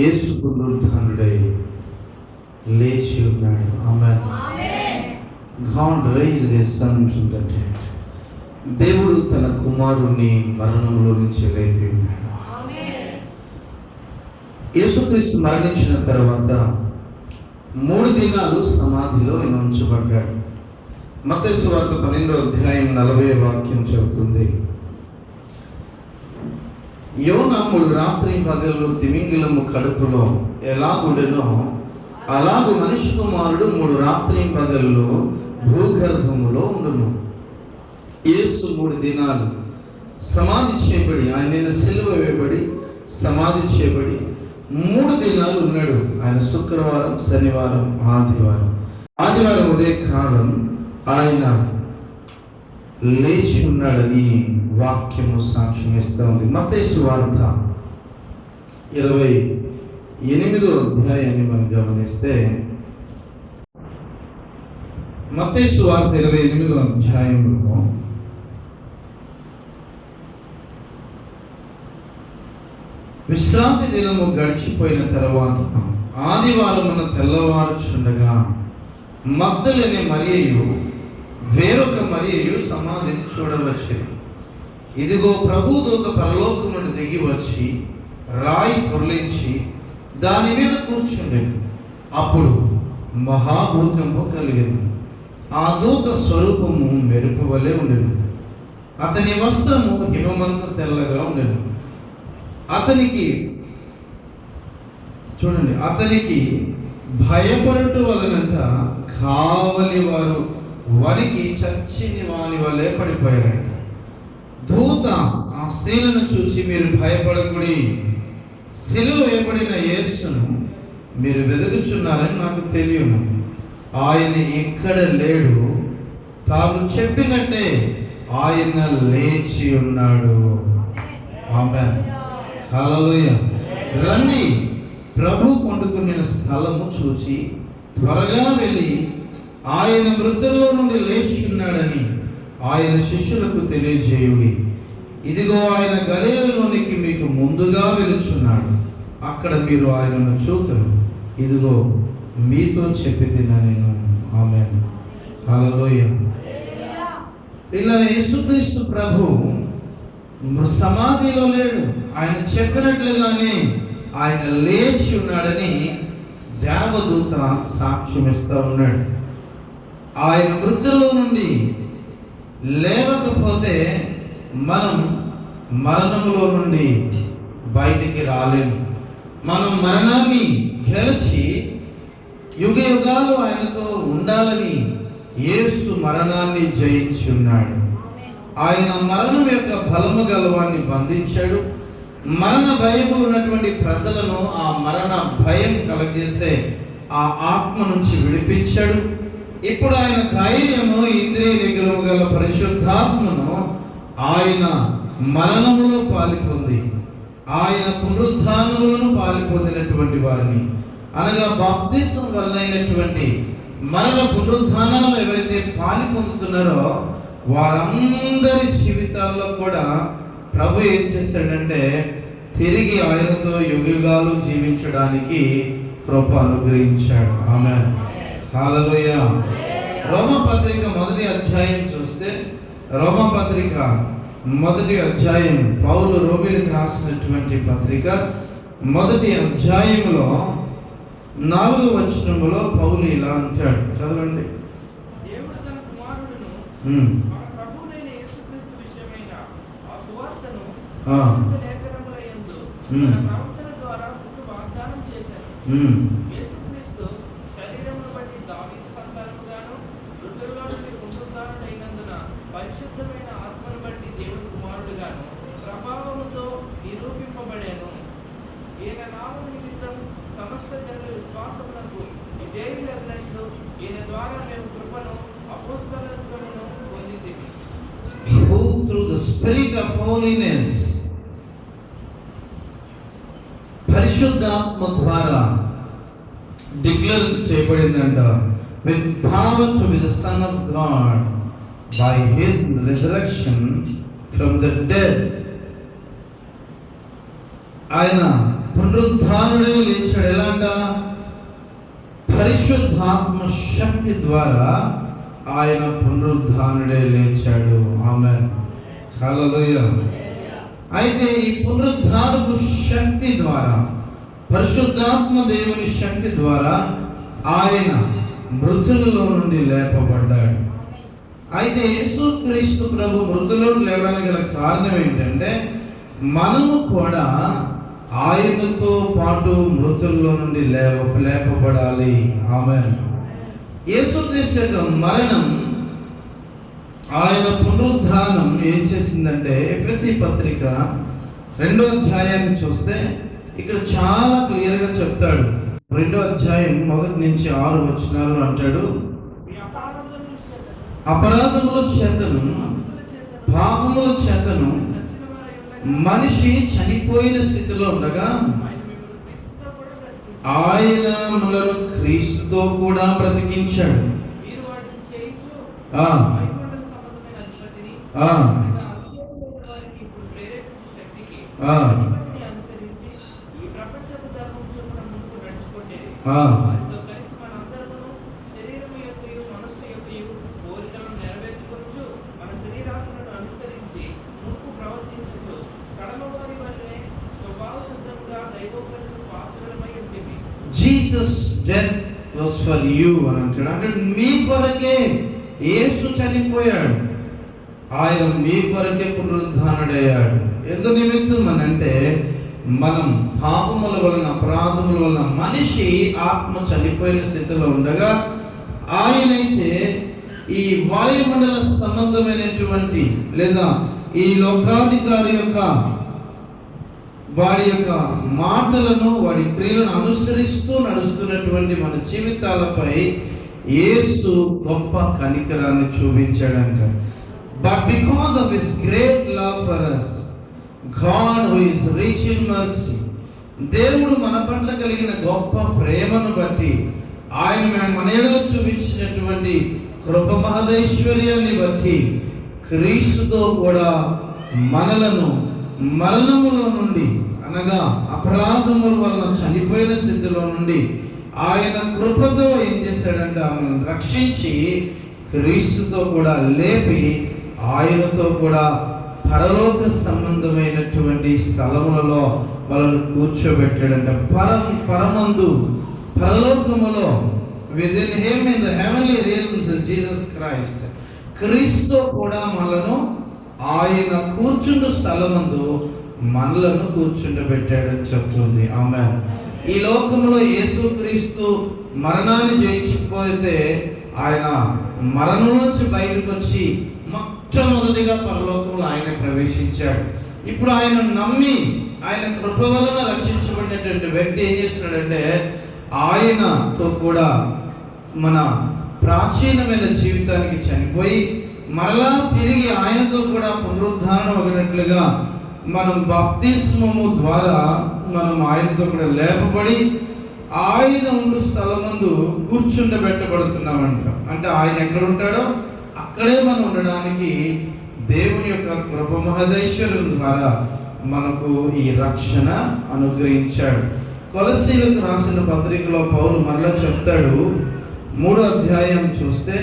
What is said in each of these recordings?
యేసు పునరుద్ధానుడై లేచి ఉన్నాడు. ఆమేన్. God raised his son from the dead. దేవుడు తన కుమారుణ్ణి మరణంలో నుంచి లేపి ఉన్నాడు. యేసుక్రీస్తు మరణించిన తర్వాత 3 దినాలు సమాధిలో ఆయన ఉంచబడ్డాడు. మత్తయి సువార్త 12వ అధ్యాయం 40వ వాక్యం చెబుతుంది, యోనా 3 రాత్రి పగలు తిమింగిలము కడుపులో ఎలాగుండెనో అలాగు మనిషి కుమారుడు 3 రాత్రి పగళ్ళు భూగర్భములో ఉండును. యేసు 3 దినాలు సమాధి చేయబడి, ఆయన సిలువ వేయబడి సమాధి చేయబడి 3 దినాలు ఉన్నాడు. ఆయన శుక్రవారం, శనివారం, ఆదివారం ఉదయకాలం ఆయన లేచి ఉన్నాడని వాక్యము సాక్ష్యం ఇస్తూ ఉంది. మత్తయి సువార్త 28వ అధ్యాయాన్ని మనం గమనిస్తే, మత్తయి సువార్త 28వ అధ్యాయంలో విశ్రాంతి దినము గడిచిపోయిన తర్వాత ఆదివారమున తెల్లవారుచుండగా మగ్దలేని మరియయు వేరొక మరియయు సమాధిని చూడవచ్చెను. ఇదిగో ప్రభుదూత పరలోకము నుండి దిగి వచ్చి రాయి పొర్లించి దాని మీద కూర్చుండెను. అప్పుడు మహాభూకంపం కలిగెను. ఆ దూత స్వరూపము మెరుపు వలె ఉండెను. అతని వస్త్రము హిమమంత తెల్లగా ఉండెను. అతనికి భయపడుట వలనంట కావలి వారు వరికి చచ్చిని వాని వల్లే పడిపోయారంట. దూత ఆ స్త్రీలను చూసి, మీరు భయపడకుడి, సిలువ వేయబడిన యేసును మీరు వెదుకుచున్నారని నాకు తెలియను. ఆయన ఇక్కడ లేడు, తాను చెప్పినట్టే ఆయన లేచి ఉన్నాడు. ఆమేన్. హల్లెలూయా. రండి, ప్రభు పండుకున్న స్థలము చూచి త్వరగా వెళ్ళి ఆయన మృతుల్లో నుండి లేచి ఉన్నాడని ఆయన శిష్యులకు తెలియజేయుడి. ఇదిగో ఆయన గలిలయలోనికి మీకు ముందుగా వెలుచున్నాడు, అక్కడ మీరు ఆయనను చూతురు. ఇదిగో మీతో చెప్పితినా నేను. ఆమేన్. హల్లెలూయా. ఇలా యేసుక్రీస్తు ప్రభు సమాధిలో లేడు, ఆయన చెప్పినట్లుగానే ఆయన లేచి ఉన్నాడని దేవదూత సాక్ష్యం ఇస్తూ ఉన్నాడు. ఆయన మృతుల్లో నుండి లేవకపోతే మనం మరణములో నుండి బయటికి రాలేము. మనం మరణాన్ని గెలిచి యుగ యుగాలు ఆయనతో ఉండాలని యేసు మరణాన్ని జయించి ఉన్నాడు. ఆయన మరణం యొక్క బలము గలవాన్ని బంధించాడు. మరణ భయము ఉన్నటువంటి ప్రజలను ఆ మరణ భయం కలగజేసే ఆ ఆత్మ నుంచి విడిపించాడు. ఇప్పుడు ఆయన ధైర్యము, ఇంద్రియ నిగ్రహము గల పరిశుద్ధాత్మను ఆయన మరణములో పాలిపొంది, ఆయన పునరుద్ధానములను పాలిపొందినటువంటి వారిని, అనగా బాప్తిసం వలనైనటువంటి మరణ పునరుద్ధానాలు ఎవరైతే పాలి పొందుతున్నారో వారందరి జీవితాల్లో కూడా ప్రభు ఏం చేశాడంటే తిరిగి ఆయనతో యుగాలు జీవించడానికి కృప అనుగ్రహించాడు. ఆమేన్. హల్లెలూయా. రోమపత్రిక 1వ అధ్యాయం చూస్తే, రోమపత్రిక 1వ అధ్యాయం పౌలు రోమీయులకు రాసినటువంటి పత్రిక 1వ అధ్యాయంలో 4వ వచనంలో పౌలు ఇలా అంటాడు, చదవండి. దేవుడు తన కుమారుడును మన ప్రభువైన యేసుక్రీస్తు విషయమైన ఆ సువార్తను లేఖనములయందు తన ప్రవక్తల ద్వారా ముందు వాగ్దానం చేశాడు. యేసుక్రీస్తు శరీరమును బట్టి దావీదు సంతానముగాను, మృతుల్లో నుండి పునరుద్ధానుడైనందున పరిశుద్ధమైన ఆత్మను బట్టి దేవుడు కుమారుడుగాను ప్రభావముతో నిరూపింపబడేను. ఈయన నామము నిమిత్తం సమస్త జనుల విశ్వాసమునకు విధేయులైనట్లు ఈయన ద్వారా మేము కృపను అపోస్తలత్వమును పొందితిమి. Who through the spirit of holiness, పరిశుద్ధాత్మ ద్వారా declare చేయబడిందంట, with power to be the Son of God by his resurrection from the dead. ఆయన పునరుద్ధానుడే లేచాడు. ఎలాంట? పరిశుద్ధాత్మ శక్తి ద్వారా ఆయన పునరుద్ధానుడే లేచాడు. ఆమేన్, హల్లెలూయా. అయితే ఈ పునరుద్ధానపు శక్తి ద్వారా, పరిశుద్ధాత్మ దేవుని శక్తి ద్వారా ఆయన మృతులలో నుండి లేపబడ్డాడు. అయితే యేసుక్రీస్తు ప్రభు మృతులలో లేవడానికి గల కారణం ఏంటంటే, మనము కూడా ఆయనతో పాటు మృతుల్లో నుండి లేపబడాలి. ఆమేన్. యేసుక్రీస్తు యొక్క మరణం, ఆయన పునరుద్ధానం ఏం చేసిందంటే, ఎఫెసీ పత్రిక 2వ అధ్యాయాన్ని చూస్తే ఇక్కడ చాలా క్లియర్గా చెప్తాడు. 2వ అధ్యాయం 1 నుంచి 6 వచనాలు అంటాడు, అపరాధముల చేతను పాపముల చేతను మనిషి చనిపోయిన స్థితిలో ఉండగా ఆయన మనలను క్రీస్తుతో కూడా బ్రతికించాడు. Jesus death was for you అని అంటాడు. అంటే మీ కొరకే యేసు చనిపోయాడు. ఆయన మీ కొరకే పునరుద్ధానుడయ్యాడు. ఎందు నిమిత్తం అని అంటే, మనం పాపముల వలన, అపరాధముల వలన మనిషి ఆత్మ చనిపోయిన స్థితిలో ఉండగా, ఆయనైతే ఈ వాయుమండల సంబంధమైనటువంటి లేదా ఈ లోకాధికారి యొక్క వాడి యొక్క మాటలను, వాడి క్రియలను అనుసరిస్తూ నడుస్తున్నటువంటి మన జీవితాలపై యేసు గొప్ప కనికరాన్ని చూపించాడంట. But because of his great love for us, God who is rich in mercy, దేవుడు మన పట్ల కలిగిన గొప్ప ప్రేమను బట్టి, ఆయన మన ఎడల చూపించినటువంటి కృప మహదైశ్వర్యాన్ని బట్టి, క్రీస్తుతో కూడా మనలను మరణములో నుండి, అనగా అపరాధముల వలన చనిపోయిన స్థితిలో నుండి ఆయన కృపతో ఏం చేశాడంటే, ఆమెను రక్షించి క్రీస్తుతో కూడా లేపి ఆయనతో కూడా పరలోక సంబంధమైనటువంటి స్థలములలో వాళ్ళను కూర్చోబెట్టాడంట. పరమందు, పరలోకములో, within him in the heavenly realms of Jesus Christ, క్రీస్తు కూడా మనలను ఆయన కూర్చుండు స్థలమందు మనలను కూర్చుండబెట్టాడని చెప్తుంది. ఆమేన్. ఈ లోకంలో యేసుక్రీస్తు మరణాన్ని జయించకపోతే, ఆయన మరణం నుంచి బయటకు వచ్చి మొట్టమొదటిగా పరలోకంలో ఆయన ప్రవేశించాడు. ఇప్పుడు ఆయన నమ్మి, ఆయన కృప వలన రక్షించబడినటువంటి వ్యక్తి ఏం చేస్తున్నాడంటే, ఆయనతో కూడా మన ప్రాచీనమైన జీవితానికి చనిపోయి మరలా తిరిగి ఆయనతో కూడా పునరుద్ధానం అగినట్లుగా మనం బాప్తిస్మము ద్వారా మనం ఆయనతో కూడా లేపబడి ఆయన ఉండు స్థలమందు కూర్చుండబెట్టబడుతున్నామంట. అంటే ఆయన ఎక్కడ ఉంటాడో అక్కడే మనం ఉండడానికి దేవుని యొక్క కృప మహదైశ్వర్యం ద్వారా మనకు ఈ రక్షణ అనుగ్రహించాడు. కొలస్సీలకు రాసిన పత్రికలో పౌలు మరలా చెప్తాడు, 3వ అధ్యాయం చూస్తే,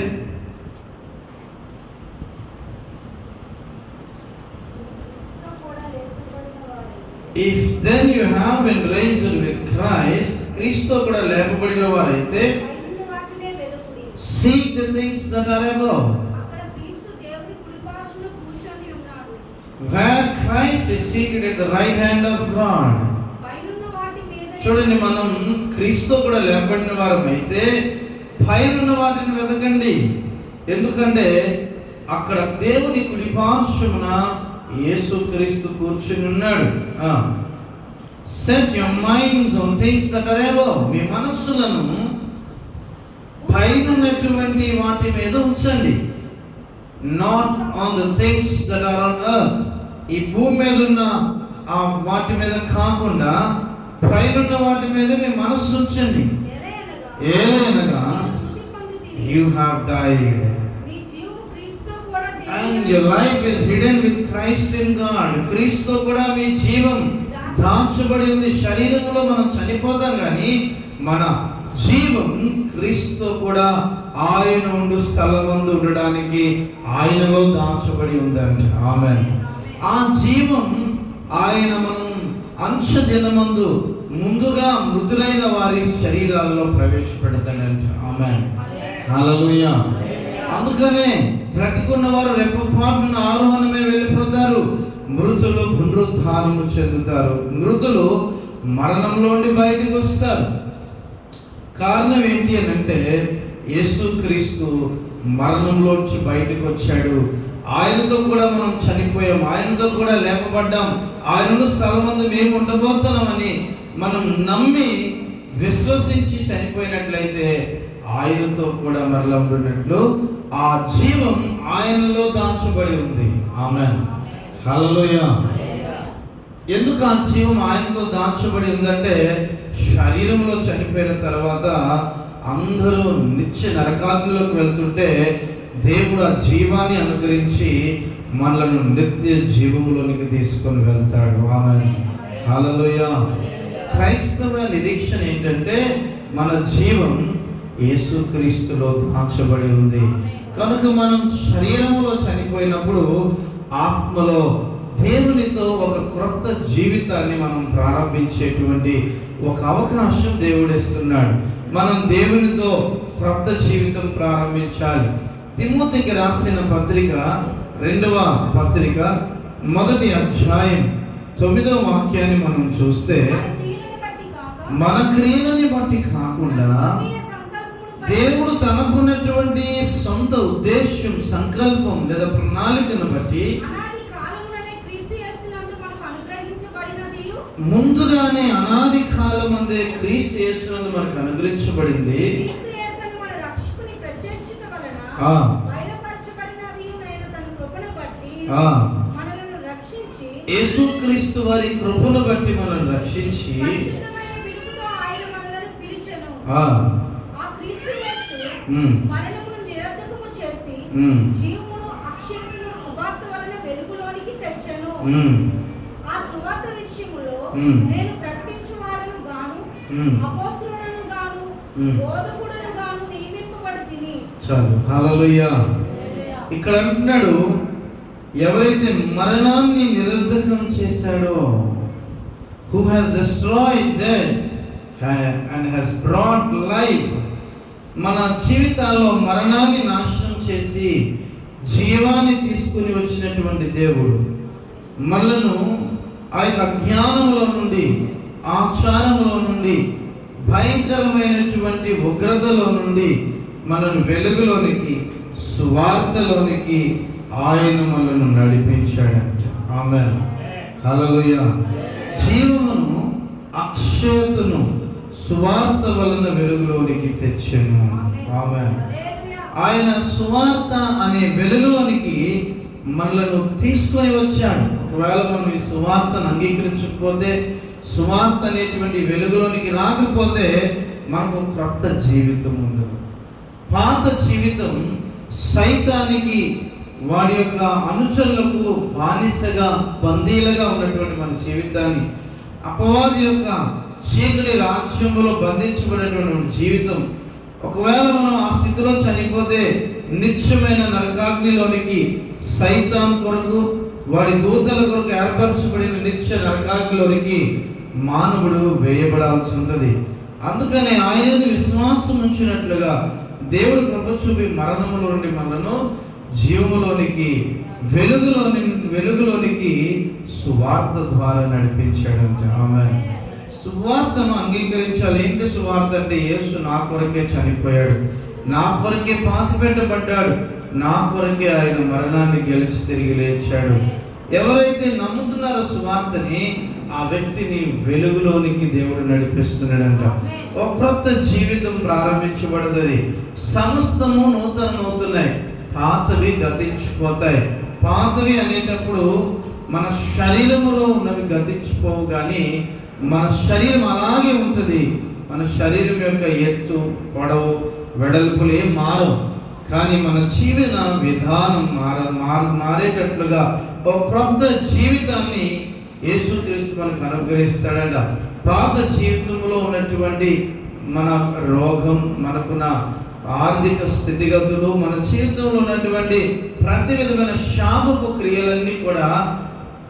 if then you have been raised with Christ, క్రీస్తుతో కూడా లేపబడిన వారైతే seek the things that are above, where Christ is seated at the right hand of God. చూడండి, మనం క్రీస్తుతో కూడా లేపబడిన వారమైతే పైనున్న వాటిని వెతకండి. ఎందుకంటే అక్కడ దేవుని కుడిపార్శ్వమున యేసుక్రీస్తు కూర్చుని ఉన్నాడు. Set your minds on things that are above, మీ మనస్సులను పైనున్నటువంటి వాటి మీద ఉంచండి. Not on the things that are on earth, ఈ భూమి మీద ఉన్న ఆ వాటి మీద కాకుండా పైనున్న వాటి మీద మీ మనస్సు ఉంచండి. ఏలైనగా you have died and your life is hidden with Christ in God. క్రీస్తుతో కూడా మీ జీవం దాచబడి ఉంది. శరీరంలో మనం చనిపోతాం కానీ మన జీవం క్రీస్తు కూడా ఆయన ఉండు స్థలమందు ఉండడానికి ఆయనలో దాచబడి ఉందంట. ఆమేన్. ఆ జీవం ఆయన మనం అంశ దినమందు ముందుగా మృతులైన వారి శరీరాల్లో ప్రవేశపెడతాడంట. ఆమేన్. హల్లెలూయా. అందుకనే బ్రతికున్న వారు రెప్పపాటున ఆరోహణమే వెళ్ళిపోతారు, మృతులు పునరుద్ధానము చెందుతారు. మృతులు మరణంలోండి బయటకు వస్తారు. కారణం ఏంటి అని అంటే యేసుక్రీస్తు మరణంలోంచి బయటకు వచ్చాడు. ఆయనతో కూడా మనం చనిపోయాం, ఆయనతో కూడా లేపబడ్డాం, ఆయన స్థలమందు మేము ఉండబోతున్నామని మనం నమ్మి విశ్వసించి చనిపోయినట్లయితే ఆయనతో కూడా మరలా ఉండినట్లు ఆ జీవం ఆయనలో దాచబడి ఉంది. ఆమేన్. హల్లెలూయా. ఎందుకు ఆ జీవం ఆయనతో దాచబడి ఉందంటే శరీరంలో చనిపోయిన తర్వాత అందరూ నిత్య నరకాగ్నిలోకి వెళ్తుంటే దేవుడు ఆ జీవాన్ని అనుగ్రహించి మనలను నిత్య జీవములోనికి తీసుకొని వెళ్తాడు. ఆమేన్. హల్లెలూయా. క్రైస్తవ నిరీక్షణ ఏంటంటే మన జీవం యేసుక్రీస్తులో దాచబడి ఉంది కనుక మనం శరీరంలో చనిపోయినప్పుడు ఆత్మలో దేవునితో ఒక క్రొత్త జీవితాన్ని మనం ప్రారంభించేటువంటి ఒక అవకాశం దేవుడు ఇస్తున్నాడు. మనం దేవునితో క్రొత్త జీవితం ప్రారంభించాలి. తిమోతికి రాసిన పత్రిక 2వ పత్రిక 1వ అధ్యాయం 9వ వాక్యాన్ని మనం చూస్తే మన క్రియలని బట్టి కాకుండా దేవుడు తనకున్నటువంటి సొంత ఉద్దేశం, సంకల్పం లేదా ప్రణాళికను బట్టి ముందుగానే అనాది కాలమందే క్రీస్తు యేసునందు మనకు అనుగ్రహించబడింది. యేసుక్రీస్తు వారి కృపను బట్టి మనల్ని రక్షించి మరణమును నిరర్ధకము చేసి జీవమును అక్షయతను సువార్త వలన వెలుగులోనికి తెచ్చెను. ఆ సువార్త విషయములో నేను ప్రకటించువాడను గాను అపోస్తలులను గాను బోధకుడను గాను నియమింపబడితిని. చాలు. హల్లెలూయా. ఇక్కడ అంటున్నాడు ఎవరైతే మరణాన్ని నిరర్ధకం చేశాడో, who has destroyed death and has brought life, మన జీవితాల్లో మరణాన్ని నాశనం చేసి జీవాన్ని తీసుకుని వచ్చినటువంటి దేవుడు మనలను ఆ యొక్క అజ్ఞానంలో నుండి, ఆచారంలో నుండి, భయంకరమైనటువంటి ఉగ్రతలో నుండి మనను వెలుగులోనికి, సువార్తలోనికి ఆయన మనల్ని నడిపించాడంట. ఆమేన్. హల్లెలూయా. జీవమును, అక్షయతను సువార్త వలన వెలుగులోనికి తెచ్చెను. ఆమేన్. ఆయన సువార్త అనే వెలుగులోనికి మనలను తీసుకొని వచ్చాడు. ఒకవేళ మనం ఈ సువార్తను అంగీకరించకపోతే, సువార్త అనేటువంటి వెలుగులోనికి రాకపోతే మనకు క్రొత్త జీవితం ఉండదు. పాత జీవితం సైతానికి, వాడి యొక్క అనుచరులకు బానిసగా, బందీలుగా ఉన్నటువంటి మన జీవితాన్ని, అపవాది యొక్క చీకటి రాజ్యంలో బంధించబడినటువంటి జీవితం, ఒకవేళ మనం ఆ స్థితిలో చనిపోతే నిత్యమైన నరకాగ్నిలోనికి, సైతాన్ కొరకు, వాడి దూతల కొరకు ఏర్పరచబడిన నిత్య నరకాగ్నిలోనికి మానవుడు వేయబడాల్సి ఉంటుంది. అందుకనే ఆయన విశ్వాసం ఉంచినట్లుగా దేవుడు కృప చూపి మరణములో నుండి మనను జీవములోనికి, వెలుగులోనికి సువార్త ద్వారా నడిపించాడంట. ఆమేన్. సువార్తను అంగీకరించాలి. ఏంటి సువార్త అంటే? యేసు నా కొరకే చనిపోయాడు, నా కొరకే పాతిపెట్టబడ్డాడు, నా కొరకే ఆయన మరణాన్ని గెలిచి తిరిగి లేచాడు. ఎవరైతే నమ్ముతున్నారో సువార్తని, ఆ వ్యక్తిని వెలుగులోనికి దేవుడు నడిపిస్తున్నాడంట. ఒక క్రొత్త జీవితం ప్రారంభించబడుతుంది. సమస్తము నూతనమవుతున్నాయి, పాతవి గతించిపోతాయి. పాతవి అనేటప్పుడు మన శరీరములో ఉన్నవి గతించిపోవు, కానీ మన శరీరం అలాగే ఉంటుంది. మన శరీరం యొక్క ఎత్తు, పొడవు, వెడల్పులు ఏం మారవు, కానీ మన జీవన విధానం మారేటట్లుగా ఒక క్రొత్త జీవితాన్ని యేసుక్రీస్తు మనకు అనుగ్రహిస్తాడంట. పాత జీవితంలో ఉన్నటువంటి మన రోగం, మనకున్న ఆర్థిక స్థితిగతులు, మన జీవితంలో ఉన్నటువంటి ప్రతి విధమైన శాపపు క్రియలన్నీ కూడా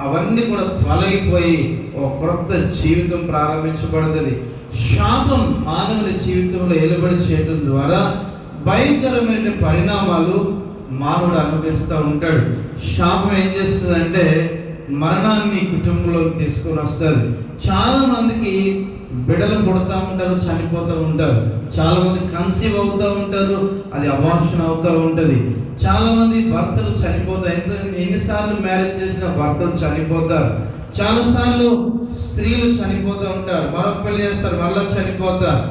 అవన్నీ కూడా తొలగిపోయి ఒక క్రొత్త జీవితం ప్రారంభించబడుతుంది. శాపం మానవుని జీవితంలో ఏలుబడి చేయడం ద్వారా భయంకరమైన పరిణామాలు మానవుడు అనుభవిస్తూ ఉంటాడు. శాపం ఏం చేస్తుందంటే మరణాన్ని కుటుంబంలోకి తీసుకొని వస్తుంది. చాలా మందికి బిడ్డలు పుడతా ఉంటారు, చనిపోతూ ఉంటారు. చాలా మంది కన్సీవ్ అవుతూ ఉంటారు, అది అబార్షన్ అవుతూ ఉంటుంది. చాలా మంది భర్తలు చనిపోతారు. ఎన్నిసార్లు మ్యారేజ్ చేసినా భర్తలు చనిపోతారు. చాలాసార్లు స్త్రీలు చనిపోతూ ఉంటారు, మరొక పెళ్లి చేస్తారు, మరలా చనిపోతారు.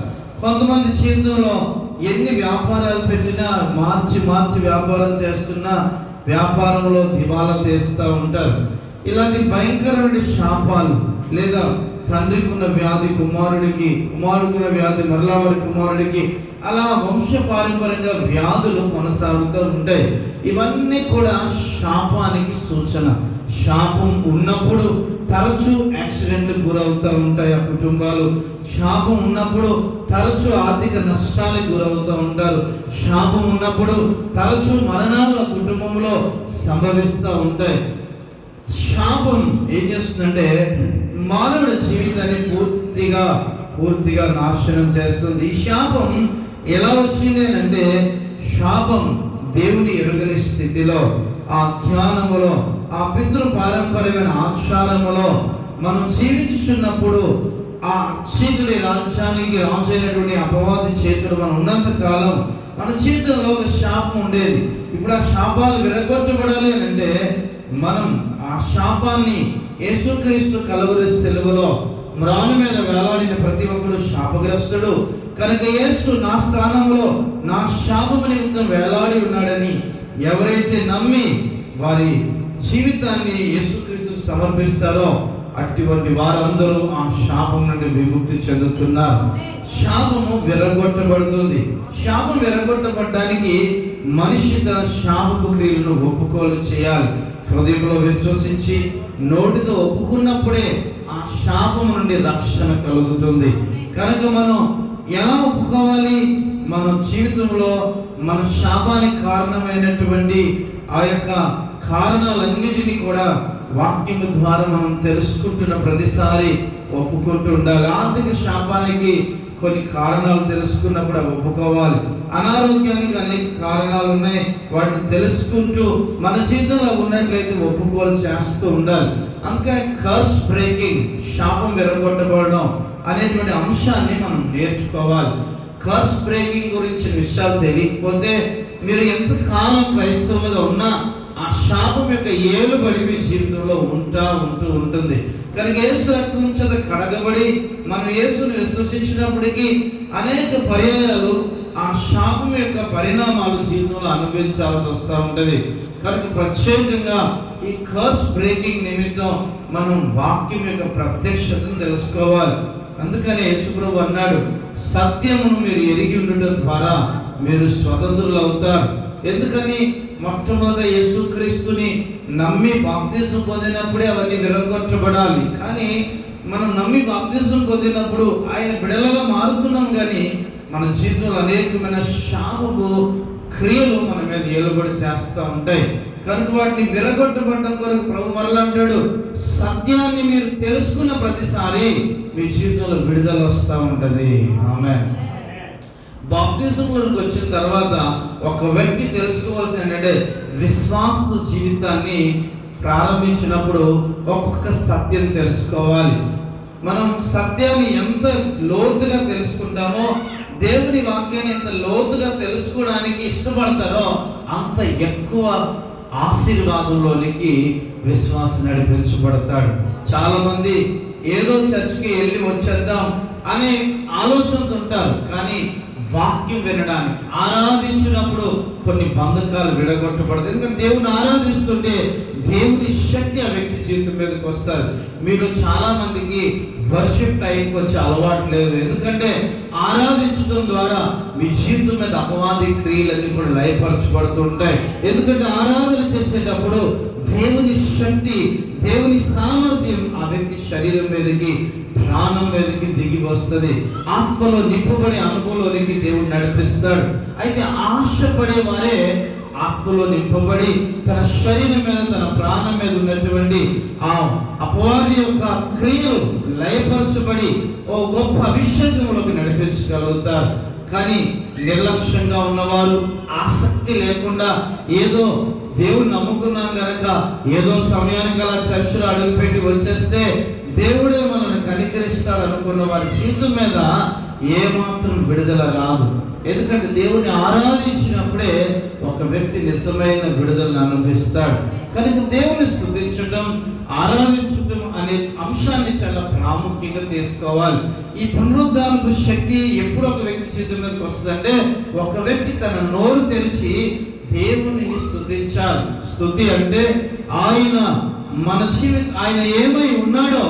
కొంతమంది జీవితంలో ఎన్ని వ్యాపారాలు పెట్టినా మార్చి వ్యాపారం చేస్తున్నా వ్యాపారంలో దివాలా తీస్తూ ఉంటారు. ఇలాంటి భయంకరమైన శాపాలు, లేదా తండ్రికి ఉన్న వ్యాధి కుమారుడికి, కుమారుడుకున్న వ్యాధి మరలా వారి కుమారుడికి, అలా వంశ పారంపర్యంగా వ్యాధులు కొనసాగుతూ ఉంటాయి. ఇవన్నీ కూడా శాపానికి సూచన. శాపం ఉన్నప్పుడు తరచూ యాక్సిడెంట్లకు గురవుతూ ఉంటాయి ఆ కుటుంబాలు. శాపం ఉన్నప్పుడు తరచూ ఆర్థిక నష్టాలకు గురవుతూ ఉంటారు. శాపం ఉన్నప్పుడు తరచూ మరణాలు ఆ కుటుంబంలో సంభవిస్తూ ఉంటాయి. శాపం ఏం చేస్తుందంటే మానవుడి జీవితాన్ని పూర్తిగా నాశనం చేస్తుంది. ఈ శాపం ఎలా వచ్చింది అంటే, శాపం దేవుని ఎరుగని స్థితిలో, ఆ ధ్యానములో, ఆ పితృ పారంపర్యమైన ఆచారములో మనం జీవించుచున్నప్పుడు ఆ చీకటి రాజ్యానికి రాజు అయినటువంటి అపవాది చేతులు మనం ఉన్నంత కాలం మన జీవితంలో ఒక శాపం ఉండేది. ఇప్పుడు ఆ శాపాలు విరగొట్టబడాలి అంటే మనం ఆ శాపాన్ని యేసుక్రీస్తు కలువరి సిలువలో మ్రాను మీద వేలాడిన ప్రతి ఒక్కడు శాపగ్రస్తుడు కనుక యేసు నా స్థానంలో నా శాపము నిమిత్తం వేలాడి ఉన్నాడని ఎవరైతే నమ్మి వారి జీవితాన్ని యేసుక్రీస్తుకు సమర్పిస్తారో అటువంటి వారందరూ ఆ శాపం నుండి విముక్తి చెందుతున్నారు. శాపము విరగొట్టబడుతుంది. శాపం విరగొట్టబడడానికి మనిషి తన శాపపు క్రియలను ఒప్పుకోలు చేయాలి. హృదయంలో విశ్వసించి నోటితో ఒప్పుకున్నప్పుడే ఆ శాపం నుండి రక్షణ కలుగుతుంది. కనుక మనం ఎలా ఒప్పుకోవాలి? మన జీవితంలో మన శాపానికి కారణమైనటువంటి ఆ యొక్క కారణాలన్నిటినీ కూడా వాక్యము ద్వారా మనం తెలుసుకుంటున్న ప్రతిసారి ఒప్పుకుంటూ ఉండాలి. ఆర్థిక శాపానికి కొన్ని కారణాలు తెలుసుకున్నప్పుడు అవి ఒప్పుకోవాలి. అనారోగ్యానికి అనేక కారణాలు ఉన్నాయి, వాటిని తెలుసుకుంటూ మన జీవితంలో ఉన్నట్లయితే ఒప్పుకోలు చేస్తూ ఉండాలి. అందుకని కర్స్ బ్రేకింగ్, శాపం విరగొట్టబడడం అనేటువంటి అంశాన్ని మనం నేర్చుకోవాలి. కర్స్ బ్రేకింగ్ గురించిన విషయాలు తెలియకపోతే మీరు ఎంతకాలం క్రైస్తవులుగా ఉన్నా ఆ శాపం యొక్క ఏలుబడి మీ జీవితంలో ఉంటూ ఉంటుంది. కనుక యేసు రక్తం చేత కడగబడి మనం యేసుని విశ్వసించినప్పటికీ అనేక పర్యాయాలు ఆ శాపం యొక్క పరిణామాలు జీవితంలో అనుభవించాల్సి వస్తూ ఉంటుంది. కనుక ప్రత్యేకంగా ఈ కర్స్ బ్రేకింగ్ నిమిత్తం మనం వాక్యం యొక్క ప్రత్యక్షతను తెలుసుకోవాలి. అందుకని యేసుప్రభు అన్నాడు, సత్యమును మీరు ఎరిగి ఉండటం ద్వారా మీరు స్వతంత్రులు అవుతారు. ఎందుకని? మొట్టమొదట యేసుక్రీస్తుని నమ్మి బాప్తిసం పొందినప్పుడే అవన్నీ విరగొట్టబడాలి. కానీ మనం నమ్మి బాప్తిసం పొందినప్పుడు ఆయన బిడలగా మారుతున్నాం, కానీ మన జీవితంలో అనేకమైన శాపపు క్రియలు మన మీద ఏలుబడి చేస్తూ ఉంటాయి. కనుక వాటిని విరగొట్టబడడం కొరకు ప్రభు మరలా అంటాడు, సత్యాన్ని మీరు తెలుసుకున్న ప్రతిసారి మీ జీవితంలో విడుదల వస్తూ ఉంటుంది. ఆమేన్. బాప్తిజంలోకి వచ్చిన తర్వాత ఒక వ్యక్తి తెలుసుకోవాల్సిన ఏంటంటే, విశ్వాస జీవితాన్ని ప్రారంభించినప్పుడు ఒక్కొక్క సత్యం తెలుసుకోవాలి. మనం సత్యాన్ని ఎంత లోతుగా తెలుసుకుంటామో, దేవుని వాక్యాన్ని ఎంత లోతుగా తెలుసుకోవడానికి ఇష్టపడతారో అంత ఎక్కువ ఆశీర్వాదంలోనికి విశ్వాసం నడిపించబడతాడు. చాలా మంది ఏదో చర్చికి వెళ్ళి వచ్చేద్దాం అనే ఆలోచనతో ఉంటారు, కానీ వాక్యం వినడానికి ఆరాధించినప్పుడు కొన్ని బంధకాలు విడగొట్టబడతాయి. ఎందుకంటే దేవుని ఆరాధిస్తుంటే దేవుని శక్తి ఆ వ్యక్తి జీవితం మీదకి వస్తారు. మీరు చాలా మందికి వర్షిప్ టైంకి వచ్చే అలవాటు లేదు, ఎందుకంటే ఆరాధించడం ద్వారా మీ జీవితం మీద అపవాది క్రియలన్నీ కూడా లయపరచబడుతూ ఉంటాయి. ఎందుకంటే ఆరాధన చేసేటప్పుడు దేవుని శక్తి, దేవుని సామర్థ్యం ఆ వ్యక్తి శరీరం మీదకి, ప్రాణం మీదకి దిగి వస్తుంది. ఆత్మలో నింపబడే అనుభవంలోనికి దేవుడు నడిపిస్తాడు. అయితే ఆశపడే వారే ఆత్మలో నింపబడి తన శరీరం మీద, తన ప్రాణం మీద ఉన్నటువంటి ఆ అపవాది యొక్క క్రియలు లయపరచబడి ఓ గొప్ప అభిషేకంలోకి నడిపించగలుగుతారు. కానీ నిర్లక్ష్యంగా ఉన్నవారు, ఆసక్తి లేకుండా ఏదో దేవుడు నమ్ముకున్నాం గనక ఏదో సమయానికి అలా చర్చిలో అడుగుపెట్టి వచ్చేస్తే దేవుడే మనల్ని కనికరిస్తాడు అనుకున్న వారి జీవితం మీద ఏమాత్రం విడుదల రాదు. ఎందుకంటే దేవుని ఆరాధించినప్పుడే ఒక వ్యక్తి నిజమైన విడుదలను అనుభవిస్తాడు. కనుక దేవుని స్తుతించడం, ఆరాధించడం అనే అంశాన్ని చాలా ప్రాముఖ్యంగా తీసుకోవాలి. ఈ పునరుద్ధానపు శక్తి ఎప్పుడు ఒక వ్యక్తి జీవితం మీదకి వస్తుందంటే, ఒక వ్యక్తి తన నోరు తెరిచి దేవునిని స్తుతించాలి. స్తుతి అంటే ఆయన మన ఆయన ఏమై ఉన్నాడో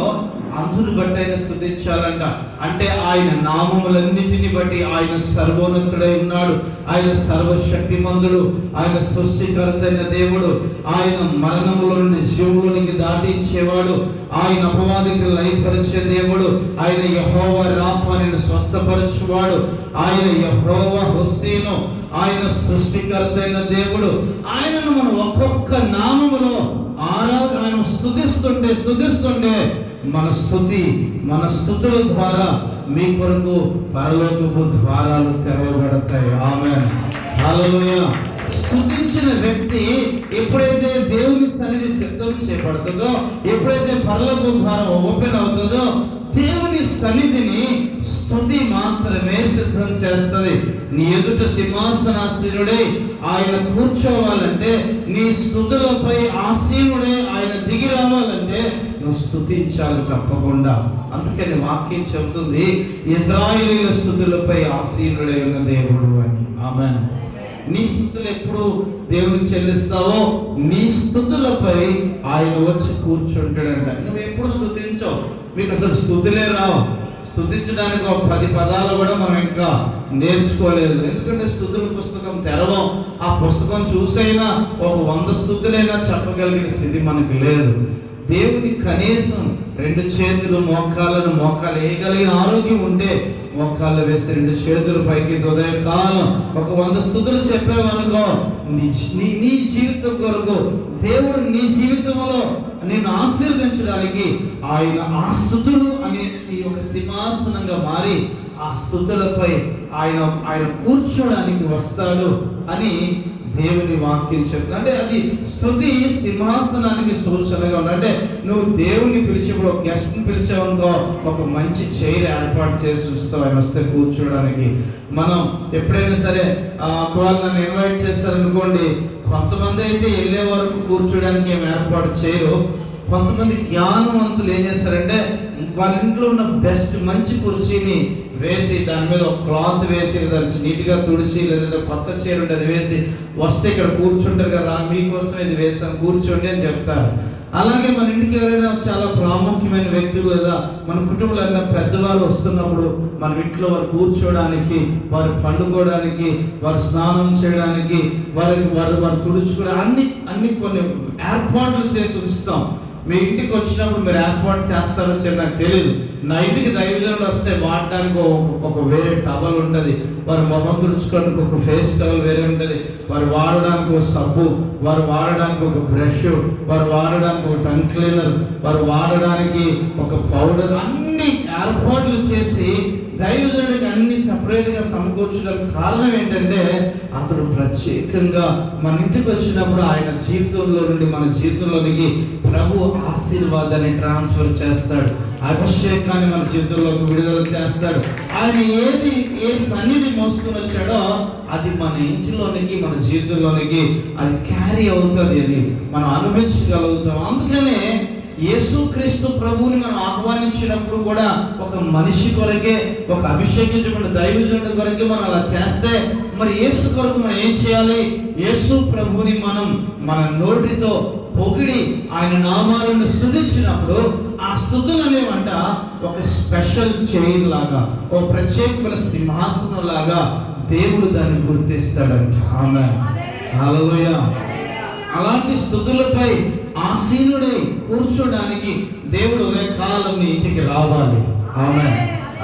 అందుని బట్టి ఆయన స్తుతించాలంట. అంటే ఆయన నామములన్నిటిని బట్టి ఆయన సర్వోన్నతుడై ఉన్నాడు, ఆయన సర్వశక్తిమంతుడు, ఆయన సృష్టికర్త అయిన దేవుడు, ఆయన మరణములో నుండి జీవులోనికి దాటించేవాడు, ఆయన అపవాదికి లయపరిచే దేవుడు, ఆయన యెహోవా రాఫా నిన్ను స్వస్థపరచువాడు, ఆయన యెహోవా హోసేను, ఆయన సృష్టికర్త అయిన దేవుడు. ఆయనను మనం ఒక్కొక్క నామములో ఆయన స్తుతిస్తుంటే మన స్తుతుల ద్వారా మీ కొరకు పరలోకపు ద్వారాలు తెరవబడతాయి. ఆమేన్, హల్లెలూయా. స్తుతించిన వ్యక్తి ఎప్పుడైతే దేవుని సన్నిధి సిద్ధం చేయబడుతుందో, ఎప్పుడైతే పరలోకపు ద్వారం ఓపెన్ అవుతుందో, దేవుని సన్నిధిని స్తుతి మాత్రమే సిద్ధం చేస్తుంది. నీ ఎదుట సింహాసనాసీనుడై ఆయన కూర్చోవాలంటే, నీ స్తుతులపై ఆసీనుడై ఆయన దిగి రావాలంటే నువ్వు స్తుతించాలి తప్పకుండా. అందుకని వాక్యం చెబుతుంది, ఇశ్రాయేలీయుల స్తుతులపై ఆసీనుడై ఉన్న దేవుడు అని. ఆమేన్. నీ స్తుతులు ఎప్పుడు దేవునికి చెల్లిస్తావో నీ స్తుతులపై ఆయన వచ్చి కూర్చుంటాడంట. నువ్వు ఎప్పుడు స్తుతించవు, మీకు అసలు స్తుతులే రావు. స్తుతించడానికి ఒక 10 పదాలు కూడా మనం ఇంకా నేర్చుకోలేదు. ఎందుకంటే స్తుతుల పుస్తకం తెరవం. ఆ పుస్తకం చూసైనా ఒక 100 స్తుతులైనా చెప్పగలిగిన స్థితి మనకు లేదు. దేవుని కనీసం 2 చేతులు మోకాలు వేయగలిగిన ఆరోగ్యం ఉంటే మోకాళ్ళు వేసి 2 చేతులు పైకి ఉదయకాలం ఒక 100 స్తుతులు చెప్పేవనుకో, నీ జీవితం కొరకు దేవుడు నీ జీవితంలో నిన్ను ఆశీర్వదించడానికి ఆయన ఆ స్తుతులు అనే ఒక సింహాసనంగా మారి ఆ స్తుతులపై ఆయన కూర్చోడానికి వస్తాడు అని దేవుని వాక్యం చెప్తుంది. అంటే అది స్తుతి సింహాసనానికి సూచనగా ఉంది. అంటే నువ్వు దేవుని పిలిచేప్పుడు ఒక గెస్ట్ని పిలిచావనుకో, ఒక మంచి చైర్ ఏర్పాటు చేసి ఉంచుతావు ఆయన వస్తే కూర్చోడానికి. మనం ఎప్పుడైనా సరే ఒకవేళ నన్ను ఇన్వైట్ చేస్తారనుకోండి, కొంతమంది అయితే వెళ్ళే వరకు కూర్చోడానికి ఏం ఏర్పాటు చేయరు. కొంతమంది జ్ఞానవంతులు ఏం చేస్తారంటే వాళ్ళ ఇంట్లో ఉన్న బెస్ట్ మంచి కుర్చీని వేసి దాని మీద ఒక క్లాత్ వేసి దాన్ని నీట్గా తుడిచి, లేదంటే కొత్త చీర ఉంటే అది వేసి వస్తే ఇక్కడ కూర్చుంటారు కదా, మీకోసం ఇది వేసాను కూర్చోండి అని చెప్తారు. అలాగే మన ఇంటికి ఎవరైనా చాలా ప్రాముఖ్యమైన వ్యక్తులు లేదా మన కుటుంబంలో అయినా పెద్దవాళ్ళు వస్తున్నప్పుడు మన ఇంట్లో వారు కూర్చోడానికి, వారు పండుకోవడానికి, వారు స్నానం చేయడానికి, వారు తుడుచుకోవడానికి అన్ని కొన్ని ఏర్పాట్లు చేసి ఉంచుతాం. మీ ఇంటికి వచ్చినప్పుడు మీరు ఏర్పాటు చేస్తారో నాకు తెలియదు. నా ఇంటికి దైవజనులు వస్తే వాడడానికి ఒక వేరే టవల్ ఉంటుంది, వారు మొహం తుడుచుకోవడానికి ఒక ఫేస్ టవల్ వేరే ఉంటుంది, వారు వాడడానికి ఒక సబ్బు, వారు వాడడానికి ఒక బ్రష్, వారు వాడడానికి ఒక టంగ్ క్లీనర్, వారు వాడడానికి ఒక పౌడర్, అన్ని ఏర్పాట్లు చేసి దైవజనుడికి అన్ని సపరేట్గా సమకూర్చడానికి కారణం ఏంటంటే అతడు ప్రత్యేకంగా మన ఇంటికి వచ్చినప్పుడు ఆయన జీవితంలో నుండి మన జీవితంలోనికి ప్రభు ఆశీర్వాదాన్ని ట్రాన్స్ఫర్ చేస్తాడు, అభిషేకాన్ని మన జీవితంలోకి విడుదల చేస్తాడు. ఆయన ఏ సన్నిధి మోసుకొని వచ్చాడో అది మన ఇంటిలోనికి, మన జీవితంలోనికి అది క్యారీ అవుతుంది, అది మనం అనుభవించగలుగుతాం. అందుకనే యేసుక్రీస్తు ప్రభువుని మనం ఆహ్వానించినప్పుడు కూడా ఒక మనిషి కొరకే, ఒక అభిషేకించబడిన దైవజనుడి కొరకే మనం అలా చేస్తే, మరి యేసు కొరకు మనం ఏం చేయాలి? యేసు ప్రభువుని మనం మన నోటితో పొగిడి ఆయన నామాలను స్తుతించినప్పుడు ఆ స్తుతులు అనేవంట ఒక స్పెషల్ చైర్ లాగా, ఓ ప్రత్యేకమైన సింహాసనం లాగా దేవుడు దాన్ని గుర్తిస్తాడంట. ఆమేన్, హల్లెలూయా. అలాంటి స్తుతులపై ఆసీనుడై కూర్చోడానికి దేవుడు ఉదయకాలం నీ ఇంటికి రావాలి. ఆమేన్.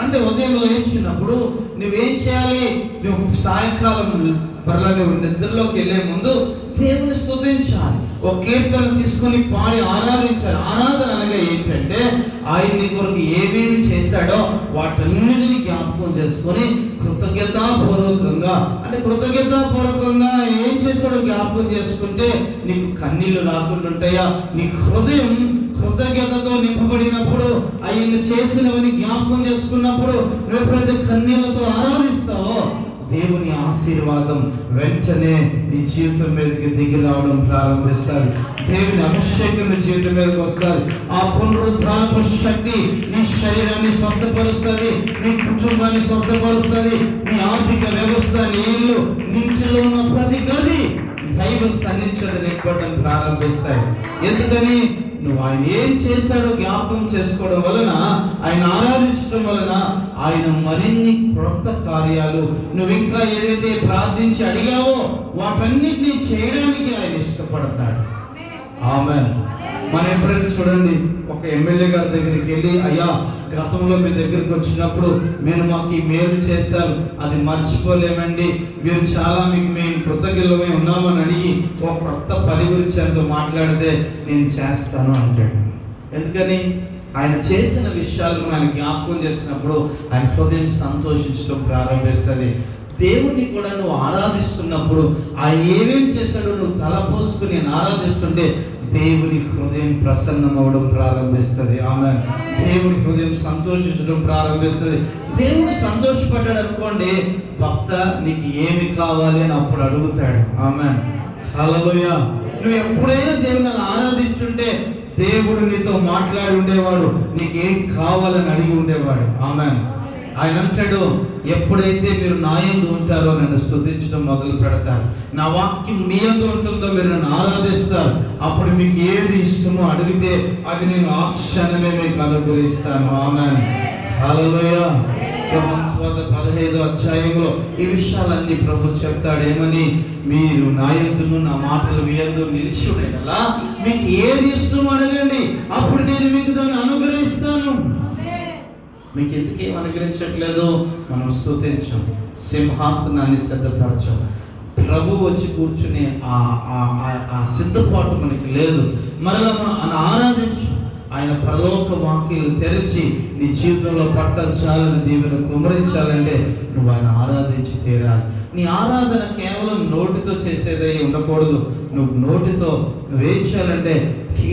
అంటే ఉదయం లేచినప్పుడు నువ్వేం చేయాలి? నువ్వు సాయంకాలం మరలా నువ్వు నిద్రలోకి వెళ్ళే ముందు దేవుని స్తుతించాలి. ఒక కీర్తన తీసుకొని పాడి ఆరాధించాలి. ఆరాధన అనగా ఏంటంటే ఆయన నీ కొరకు ఏమేమి చేశాడో వాటన్నిటిని జ్ఞాపకం చేసుకొని కృతజ్ఞతాపూర్వకంగా, అంటే కృతజ్ఞతాపూర్వకంగా ఏం చేశాడో జ్ఞాపకం చేసుకుంటే నీకు కన్నీళ్లు రాకుండా ఉంటాయా? నీ హృదయం కృతజ్ఞతతో నింపబడినప్పుడు, ఆయన చేసినవని జ్ఞాపకం చేసుకున్నప్పుడు నువ్వు ఎప్పుడైతే కన్నీళ్లతో ఆరాధిస్తావో దేవుని ఆశీర్వాదం వెంటనే నీ జీవితం మీదకి దిగి రావడం ప్రారంభిస్తారు. దేవుని అభిషేకం నీ జీవితం మీదకి వస్తారు. ఆ పునరుద్ధానపు శక్తి నీ శరీరాన్ని స్వస్థపరుస్తుంది, నీ కుటుంబాన్ని స్వస్థపరుస్తుంది, నీ ఆర్థిక వ్యవస్థ, నీ ఇల్లు, నీటిలో ఉన్న ప్రతి గది దైవ సన్నిధిని నింపడం ప్రారంభిస్తాయి. ఎందుకని? నువ్వు ఆయన ఏం చేశాడో జ్ఞాపకం చేసుకోవడం వలన, ఆయన ఆరాధించడం వలన ఆయన మరిన్ని క్రొత్త కార్యాలు, నువ్వు ఇంకా ఏదైతే ప్రార్థించి అడిగావో వాటన్నిటినీ చేయడానికి ఆయన ఇష్టపడతాడు. ఆమేన్. మనం ఎప్పుడైనా చూడండి, ఒక ఎమ్మెల్యే గారి దగ్గరికి వెళ్ళి, అయ్యా గతంలో మీ దగ్గరికి వచ్చినప్పుడు మీరు మాకు ఈ మేలు చేశారు, అది మర్చిపోలేమండి, మీరు చాలా మీకు మేము కృతజ్ఞులమై ఉన్నామని అడిగి ఒక కొత్త పని గురించి ఆయనతో మాట్లాడితే నేను చేస్తాను అంటాడు. ఎందుకని? ఆయన చేసిన విషయాలను ఆయన జ్ఞాపకం చేసినప్పుడు ఆయన హృదయం సంతోషించడం ప్రారంభిస్తుంది. దేవుణ్ణి కూడా నువ్వు ఆరాధిస్తున్నప్పుడు ఆయన ఏమేం చేశాడో నువ్వు తలపోసుకుని ఆరాధిస్తుంటే దేవుని హృదయం ప్రసన్నం అవ్వడం ప్రారంభిస్తుంది. ఆమేన్. దేవుని హృదయం సంతోషించడం ప్రారంభిస్తుంది. దేవుడు సంతోషపడ్డాడు అనుకోండి, భక్త నీకు ఏమి కావాలి అని అప్పుడు అడుగుతాడు. ఆమేన్. హల్లెలూయా. నువ్వు ఎప్పుడైనా దేవుని ఆరాధించుంటే దేవుడు నీతో మాట్లాడి ఉండేవాడు, నీకు ఏం కావాలని అడిగి ఉండేవాడు. ఆమేన్. ఆయన అంటాడు, ఎప్పుడైతే మీరు నా యందు ఉంటారో నన్ను స్తుతించడం మొదలు పెడతారు, నా వాక్యం మీ యందు ఉంటుందో మీరు నన్ను ఆరాధిస్తారు, అప్పుడు మీకు ఏది ఇష్టమో అడిగితే అది నేను ఆ క్షణమే మీకు అనుగ్రహిస్తాను. ఆమేన్. హల్లెలూయా. యోహాను సువార్త 15వ అధ్యాయంలో ఈ విషయాలన్నీ ప్రభు చెప్తాడు. ఏమని? మీరు నా యందును నా మాటలు మీ యందు నిలిచి ఉండేలా మీకు ఏది ఇష్టమో అడగండి, అప్పుడు నేను మీకు దాన్ని అనుగ్రహిస్తాను. మీకు ఎందుకేం అనుగ్రహించట్లేదు? మనం స్తుతించాం, సింహాసనాన్ని సిద్ధపరచాం, ప్రభు వచ్చి కూర్చునే ఆ సిద్ధపాటు మనకి లేదు. మరలా మనం ఆరాధించు, ఆయన పరలోక వాక్యాలు తెరిచి నీ జీవితంలో పట్టచాలని దీవెన కుమరించాలంటే నువ్వు ఆయన ఆరాధించి తీరాలి. నీ ఆరాధన కేవలం నోటితో చేసేదై ఉండకూడదు. నువ్వు నోటితో నువ్వేం చేయాలంటే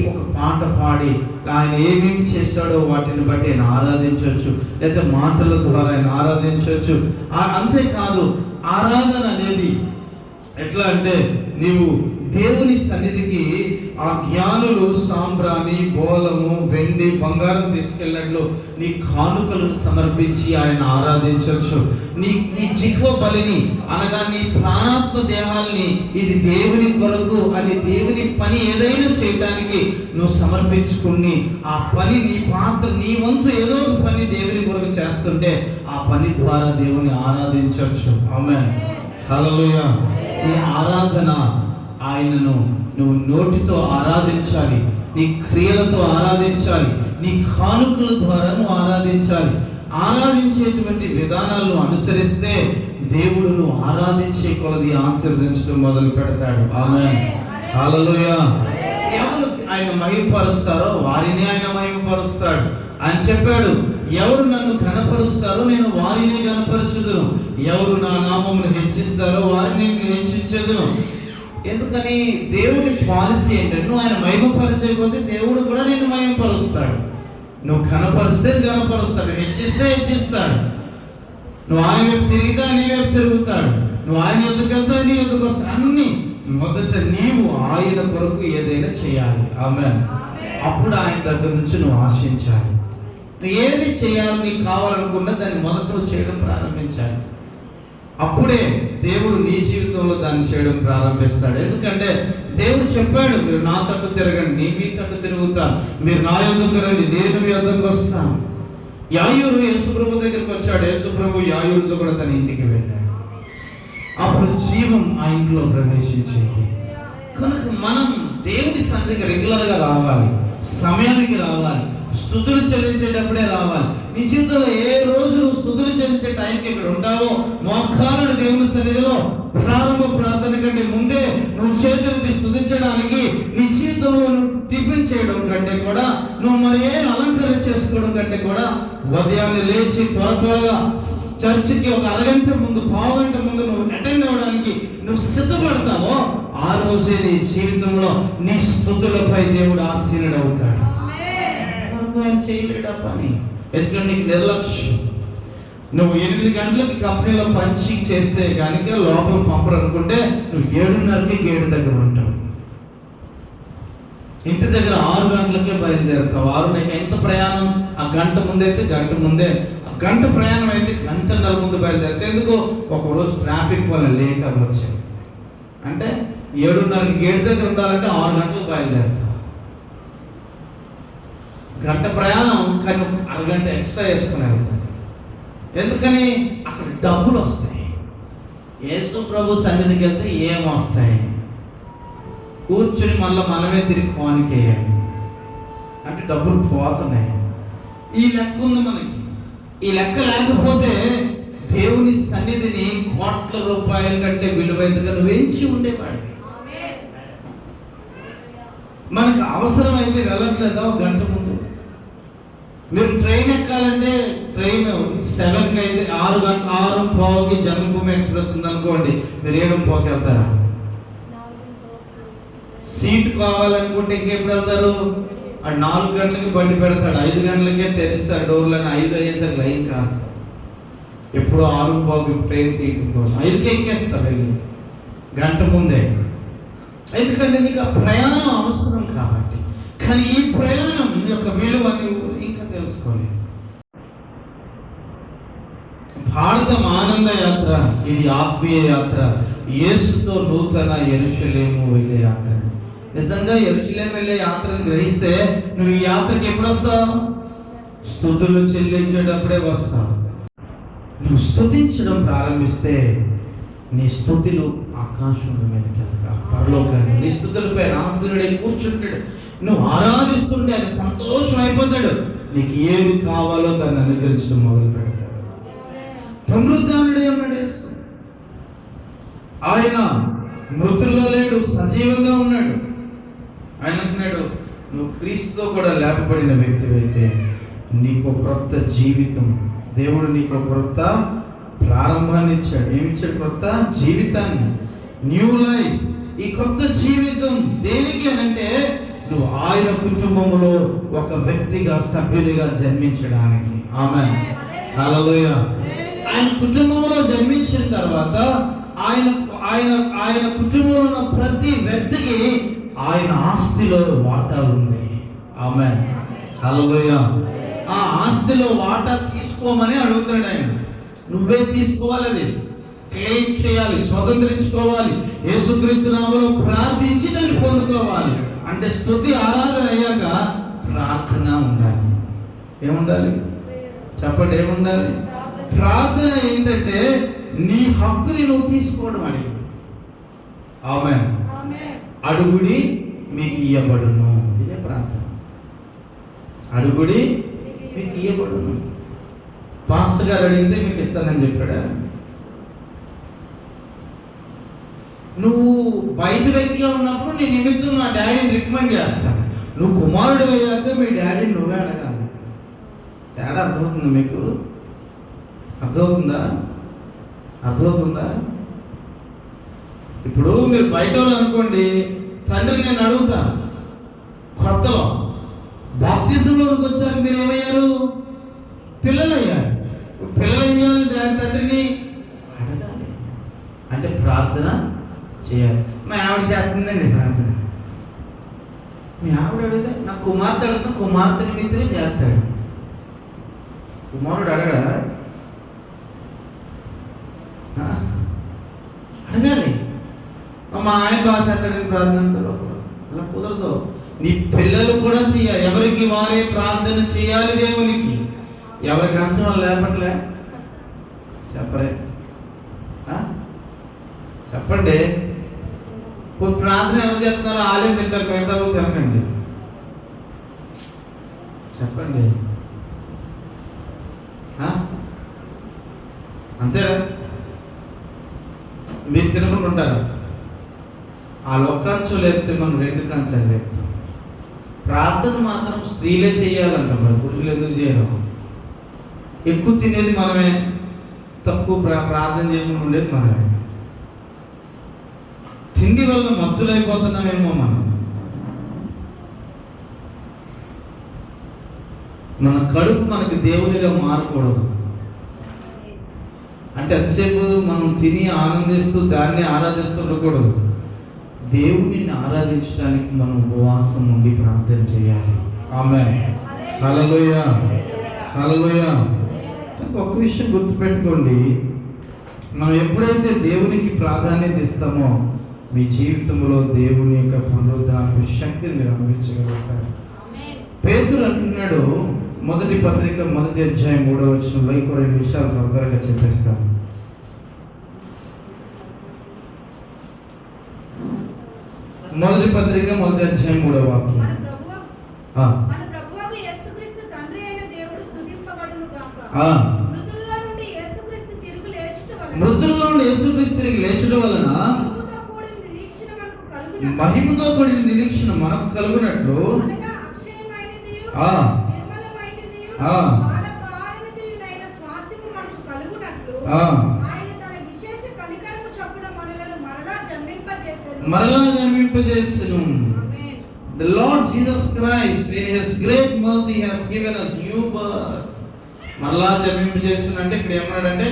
ఒక పాట పాడి ఆయన ఏమేమి చేశాడో వాటిని బట్టి ఆయన ఆరాధించవచ్చు, లేదా మాటల ద్వారా ఆయన ఆరాధించవచ్చు. అంతేకాదు, ఆరాధన అనేది ఎట్లా అంటే నీవు దేవుని సన్నిధికి ఆ జ్ఞానులు సాంబ్రాణి, బోలము, వెండి, బంగారం తీసుకెళ్ళినట్లు నీ కానుకలను సమర్పించి ఆయన ఆరాధించవచ్చు. నీ జిహ్వ బలిని అనగా నీ ప్రాణాత్మ దేహాల్ని ఇది దేవుని కొరకు అని దేవుని పని ఏదైనా చేయడానికి నువ్వు సమర్పించుకుని ఆ పని నీ పాత్ర నీ వంతు ఏదో ఒక పని దేవుని కొరకు చేస్తుంటే ఆ పని ద్వారా దేవుని ఆరాధించవచ్చు. ఆమేన్. హల్లెలూయా. నీ ఆరాధన ఆయనను నువ్వు నోటితో ఆరాధించాలి, నీ క్రియలతో ఆరాధించాలి, నీ కానుకల ద్వారా నువ్వు ఆరాధించాలి. ఆరాధించేటువంటి విధానాలను అనుసరిస్తే దేవుడు నువ్వు ఆరాధించే కొలది ఆశీర్వదించడం మొదలు పెడతాడు. ఆమేన్. హల్లెలూయా. ఎవరు ఆయన మహిమపరుస్తారో వారిని ఆయన మహిమపరుస్తాడు. ఆయన చెప్పాడు, ఎవరు నన్ను ఘనపరుస్తారో నేను వారిని ఘనపరచుదును, ఎవరు నా నామమును హెచ్చిస్తారో వారిని నేను హెచ్చించెదను. ఎందుకని? దేవుడి పాలసీ ఏంటంటే నువ్వు ఆయన మహిమపరచకపోతే దేవుడు కూడా నిన్ను మహిమపరుస్తాడు. నువ్వు ఘనపరిస్తే ఘనపరుస్తాడు, హెచ్చిస్తే హెచ్చిస్తాడు. నువ్వు ఆయన వైపు తిరిగితే నీ వైపు తిరుగుతాడు, నువ్వు ఆయన ఎదురుకు వెళ్తా నీ ఎదురుకు వస్తాడు. అన్ని మొదట నీవు ఆయన కొరకు ఏదైనా చేయాలి. ఆమేన్. అప్పుడు ఆయన దగ్గర నుంచి నువ్వు ఆశించాలి. నువ్వు ఏది చేయాలి నీకు కావాలనుకున్నా దాన్ని మొదట నువ్వు చేయడం ప్రారంభించాలి. అప్పుడే దేవుడు నీ జీవితంలో దాన్ని చేయడం ప్రారంభిస్తాడు. ఎందుకంటే దేవుడు చెప్పాడు, మీరు నా తట్టు తిరగండి, నీ మీ తట్టు తిరుగుతాను, మీరు నా యొద్దకు రండి, నేను మీ యొద్దకు వస్తాను. యాయూరు యేసుప్రభు దగ్గరికి వచ్చాడు. యేసుప్రభు యాయూరుతో కూడా తన ఇంటికి వెళ్ళాడు. అప్పుడు జీవం ఆ ఇంట్లో ప్రవేశించింది. కనుక మనం దేవుని సన్నిధికి రెగ్యులర్గా రావాలి, సమయానికి రావాలి, స్తుతులు చెల్లించేటప్పుడే రావాలి. నీ జీవితంలో ఏ రోజు నువ్వు స్తుతులు చెల్లించే టైంకి ఇక్కడ ఉంటావో, మోకాలను దేవుని సన్నిధిలో ప్రారంభ ప్రార్థన కంటే ముందే నువ్వు చేతులెత్తి స్తుతించడానికి, నీ జీవితంలో నువ్వు టిఫిన్ చేయడం కంటే కూడా, నువ్వు మరి ఏం అలంకరణ చేసుకోవడం కంటే కూడా, ఉదయాన్నే లేచి త్వరగా చర్చికి ఒక అరగంట ముందు, పావుగంట ముందు నువ్వు అటెండ్ అవ్వడానికి నువ్వు సిద్ధపడతావో, ఆ రోజే నీ జీవితంలో నీ స్తుతులపై దేవుడు ఆశీనుడవుతాడు. ఆయన చేయలేడా పని? ఎందుకంటే నీకు నిర్లక్ష్యం. నువ్వు 8 గంటలకి కంపెనీలో పంచింగ్ చేస్తే కనుక లోపల పంపరు అనుకుంటే నువ్వు 7:30కి గేటు దగ్గర ఉంటావు. ఇంటి దగ్గర 6 గంటలకే బయలుదేరుతావు. 6 నీకు ఎంత ప్రయాణం? ఆ గంట ముందే అయితే గంట ముందే, ఆ గంట ప్రయాణం అయితే గంటన్నర ముందు బయలుదేరితే ఎందుకు? ఒకరోజు ట్రాఫిక్ వల్ల లేట్ అవ్వచ్చు. అంటే 7:30కి గేటు దగ్గర ఉండాలంటే 6 గంటలకు బయలుదేరుతావు. గంట ప్రయాణం, కానీ అరగంట ఎక్స్ట్రా వేసుకుని వెళ్తాను. ఎందుకని? అక్కడ డబ్బులు వస్తాయి. యేసు ప్రభు సన్నిధికి వెళ్తే ఏమొస్తాయి? కూర్చుని మళ్ళీ మనమే తిరిగి ఫోన్కి వేయాలి అంటే డబ్బులు పోతున్నాయి. ఈ లెక్క ఉంది మనకి. ఈ లెక్క లేకపోతే దేవుని సన్నిధిని కోట్ల రూపాయల కంటే విలువైనదిగా నువ్వు ఎంచి ఉండేవాడివి. మనకు అవసరమైతే వెళ్ళట్లేదా? ఒక గంట ముందు మీరు ట్రైన్ ఎక్కాలంటే, ట్రైన్ 7కి అయితే 6:15కి జన్మభూమి ఎక్స్ప్రెస్ ఉందనుకోండి, మీరు 7:15కి వెళ్తారా? సీట్ కావాలనుకుంటే ఇంకెప్పుడు వెళ్తారు? 4 గంటలకి బండి పెడతాడు, 5 గంటలకే తెరుస్తాడు డోర్లను. 5 అయ్యేసరికి లైన్ కాస్తా. ఎప్పుడు 6:15కి ట్రైన్ తీయడం కోసం 5కి ఎక్కేస్తారు వెళ్ళి, గంట ముందే. ఎందుకంటే నీకు ఆ ప్రయాణం అవసరం కాబట్టి. కానీ ఈ ప్రయాణం యొక్క విలువ నువ్వు ఇంకా తెలుసుకోలేదు. భారతం ఆనంద యాత్ర, ఇది ఆత్మీయ యాత్ర. యేసుతో నూతన యెరూషలేము వెళ్ళే యాత్ర. నిజంగా యెరూషలేము వెళ్ళే యాత్రను గ్రహిస్తే నువ్వు ఈ యాత్రకి ఎప్పుడు వస్తావు? స్తుతులు చెల్లించేటప్పుడే వస్తావు. నువ్వు స్తుతించడం ప్రారంభిస్తే నీ స్తుతులు ఆకాశంలో వెళ్తాయి, పరలోకాన్ని. నీ స్తుతులపై ఆశీనుడై కూర్చుంటాడు. నువ్వు ఆరాధిస్తుంటే అది సంతోషం అయిపోతాడు. నీకు ఏది కావాలో దాన్ని అనుగ్రహించడం మొదలు పెడతాడు. పునరుద్ధానుడే ఉన్నాడు యేసు. ఆయన మృతుల్లో లేడు, సజీవంగా ఉన్నాడు. ఆయన అంటున్నాడు, నువ్వు క్రీస్తుతో కూడా లేపబడిన వ్యక్తివైతే నీకు క్రొత్త జీవితం, దేవుడు నీకు క్రొత్త ప్రారంభాన్ని ఇచ్చాడు. ఏమిచ్చాడు? క్రొత్త జీవితాన్ని, న్యూ లైఫ్. ఈ కొత్త జీవితం దేనికి అనంటే నువ్వు ఆయన కుటుంబంలో ఒక వ్యక్తిగా, సభ్యుడిగా జన్మించడానికి. ఆమేన్, హల్లెలూయా. ఆయన కుటుంబంలో జన్మించిన తర్వాత ఆయన ఆయన ఆయన కుటుంబంలో ఉన్న ప్రతి వ్యక్తికి ఆయన ఆస్తిలో వాటా ఉంది. ఆమేన్, హల్లెలూయా. ఆ ఆస్తిలో వాటా తీసుకోమని అడుగుతాడు ఆయన. నువ్వే తీసుకోవాలి, అది క్లెయిమ్ చేయాలి, స్వతంత్రించుకోవాలి. యేసుక్రీస్తు నామములో ప్రార్థించి దాన్ని పొందుకోవాలి. అంటే స్తుతి ఆరాధన అయ్యాక ప్రార్థన ఉండాలి. ఏముండాలి? చెప్పండి, ఏముండాలి? ప్రార్థన ఏంటంటే నీ హక్కుని నువ్వు తీసుకోవడం. అడిగి ఆమేన్. అడుగుడి మీకు ఇయ్యబడును. ఇదే ప్రార్థన. అడుగుడి మీకు ఇయ్యబడును. పాస్టర్ గారు అడిగితే మీకు ఇస్తానని చెప్పాడా? నువ్వు బయట వ్యక్తిగా ఉన్నప్పుడు నీ నిమిత్తం నా డాడీని రికమెండ్ చేస్తాను. నువ్వు కుమారుడు అయ్యాక మీ డాడీని నువ్వే అడగాలి. తేడా అర్థమవుతుందా మీకు? అర్థమవుతుందా? అర్థమవుతుందా? ఇప్పుడు మీరు బయట వాళ్ళు అనుకోండి, తండ్రి నేను అడుగుతాను. కొత్తలో బాప్తిజంలోకి వచ్చాక మీరు ఏమయ్యారు? పిల్లలు అయ్యారు. పిల్లలు ఏం చేయాలి? తండ్రిని అడగాలి. అంటే ప్రార్థన చేయాలి. మా ఆవిడ చేస్తుందండి ప్రార్థన. మీ ఆవిడ అడిగితే నా కుమార్తె అడుగుతా, కుమార్తె నిమిత్తమే చేస్తాడు. కుమారుడు అడగడా? అడగాలి. మా ఆయన బాగా చేస్తాడని ప్రార్థన అంటారు. అలా కుదరదు. నీ పిల్లలు కూడా చేయాలి. ఎవరికి వారే ప్రార్థన చేయాలి దేవునికి. ఎవరికి అంచనా లేపట్లే? చెప్పరే? చెప్పండి. ఇప్పుడు ప్రార్థన ఎవరు చేస్తున్నారో ఆలయం తింటారు, మిగతా వాళ్ళు తినకండి. చెప్పండి, అంతేరా? మీరు తినకుండా ఉంటారా? వాళ్ళు ఒక్క కంచం లేపితే మనం 2 కంచాలు లేపుతాం. ప్రార్థన మాత్రం స్త్రీలే చేయాలంట, మరి పురుషులు ఎందుకు చేయరు? ఎక్కువ తినేది మనమే, తక్కువ ప్రార్థన చేయకుండా ఉండేది మనమే. తిండి వల్ల మత్తులైపోతున్నామేమో మనం. మన కడుపు మనకి దేవునిగా మారకూడదు. అంటే ఎంతసేపు మనం తిని ఆనందిస్తూ దాన్ని ఆరాధిస్తూ ఉండకూడదు. దేవుడిని ఆరాధించడానికి మనం ఉపవాసం ఉండి ప్రార్థన చేయాలి. ఆమేన్. హల్లెలూయా, హల్లెలూయా. ఒక విషయం గుర్తుపెట్టుకోండి, మనం ఎప్పుడైతే దేవునికి ప్రాధాన్యత ఇస్తామో మీ జీవితంలో దేవుని యొక్క పునరుద్ధారణ శక్తిని మీరు అనుభవించగలుగుతారు. పేతురు అంటున్నాడు, మొదటి పత్రిక 1వ అధ్యాయం 3వ వచనంలో, ఇంకో 2 విషయాలు త్వరగా చెప్పేస్తాను. మొదటి పత్రిక 1వ అధ్యాయం 3వ వాక్యం. మన ప్రభువు యేసుక్రీస్తు తండ్రి అయిన దేవుడు స్తుతింపబడును గాక. మృతుల్లో నుండి యేసుక్రీస్తు తిరిగి లేచుట వలన మహిమతో కూడిన నిరీక్షణ మనకు కలుగునట్లు మరలా జన్మింపజేస్తును. The Lord Jesus Christ in His great mercy has given us new birth. మరలా జన్మింపజేస్తున్నా అంటే ఇక్కడ ఏమన్నాడంటే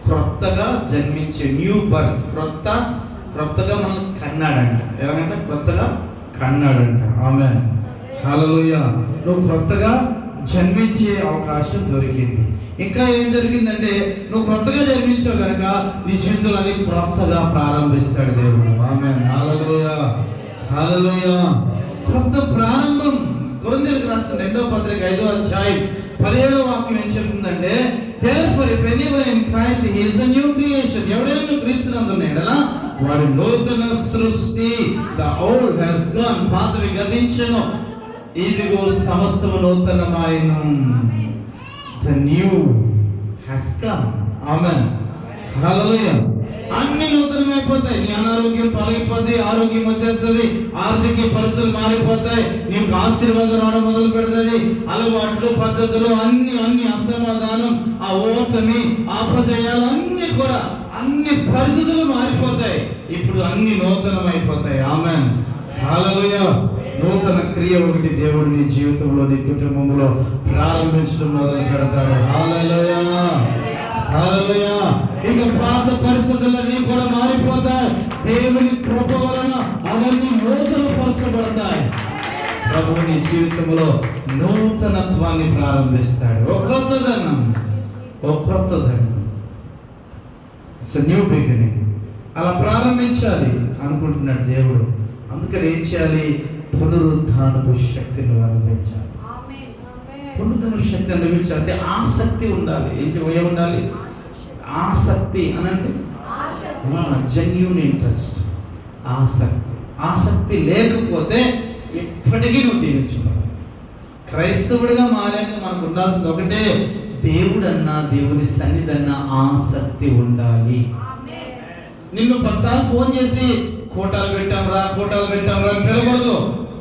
క్రొత్తగా జన్మించే న్యూ బర్త్, క్రొత్తగా మనం కన్నాడంట. ఏమంటే క్రొత్తగా కన్నాడంట. ఆమేన్, హల్లెలూయా. నువ్వు క్రొత్తగా జన్మించే అవకాశం దొరికింది. ఇంకా ఏం జరిగిందంటే నువ్వు క్రొత్తగా జన్మించావు కనుక నీ జీవితాన్ని క్రొత్తగా ప్రారంభిస్తాడు దేవుడు. ఆమేన్, హల్లెలూయా, హల్లెలూయా. క్రొత్త ప్రారంభం. కొరింథీయులకు రాసిన 2వ పత్రిక 5వ అధ్యాయం 17వ వాక్యం ఏం చెప్తుందంటే, therefore if anyone in Christ he is a new creation. ఎవడైనా క్రీస్తునందు ఉన్నాడలా వాడు నూతన సృష్టి. the old has gone, పాతవి గతించెను, ఇదిగో సమస్తము నూతనమాయెను. the new has come. ఆమేన్, హల్లెలూయా. అన్ని నూతనమైపోతాయి. నీ అనారోగ్యం తొలగిపోద్ది, ఆరోగ్యం వచ్చేస్తుంది, ఆర్థిక పరిస్థితులు మారిపోతాయి, నీకు ఆశీర్వాదం రావడం మొదలు పెడుతుంది, అలవాట్లు పద్ధతులు అన్ని అసమాధానం, ఆ ఓటమి, అపజయాలు అన్ని కూడా అన్ని పరిస్థితులు మారిపోతాయి. ఇప్పుడు అన్ని నూతనమైపోతాయి. ఆమేన్, హల్లెలూయా. నూతన క్రియ ఒకటి దేవుడు నీ జీవితంలో నీ కుటుంబంలో ప్రారంభించడం మొదలు పెడతాడు. హల్లెలూయా, హల్లెలూయా. ఇక పాత పరిస్థితులన్నీ కూడా మారిపోతాయి. దేవుని కృప వలన అవన్నీ నూతనపరచబడతాయి. ప్రభువు నీ జీవితంలో నూతనత్వాన్ని ప్రారంభిస్తాడు. ఒక క్రొత్తదనం. It's new beginning. అలా ప్రారంభించాలి అనుకుంటున్నాడు దేవుడు. అందుకని ఏం చేయాలి? పునరుద్ధానపు శక్తిని అనుభవించాలి. పునరుద్ధాన శక్తి అనుభవించాలంటే ఆసక్తి ఉండాలి. ఏముండాలి? ఆసక్తి అనంటే జెన్యూన్ ఇంట్రెస్ట్, ఆసక్తి లేకపోతే ఎప్పటికీ నువ్వు దీవించుకోవాలి. క్రైస్తవుడిగా మారాక మనకు ఉండాల్సింది ఒకటే, దేవుడన్నా దేవుని సన్నిధన్నా ఆసక్తి ఉండాలి. నిన్ను 10 సార్లు ఫోన్ చేసి కోటాలు పెట్టాంరా పిలకూడదు.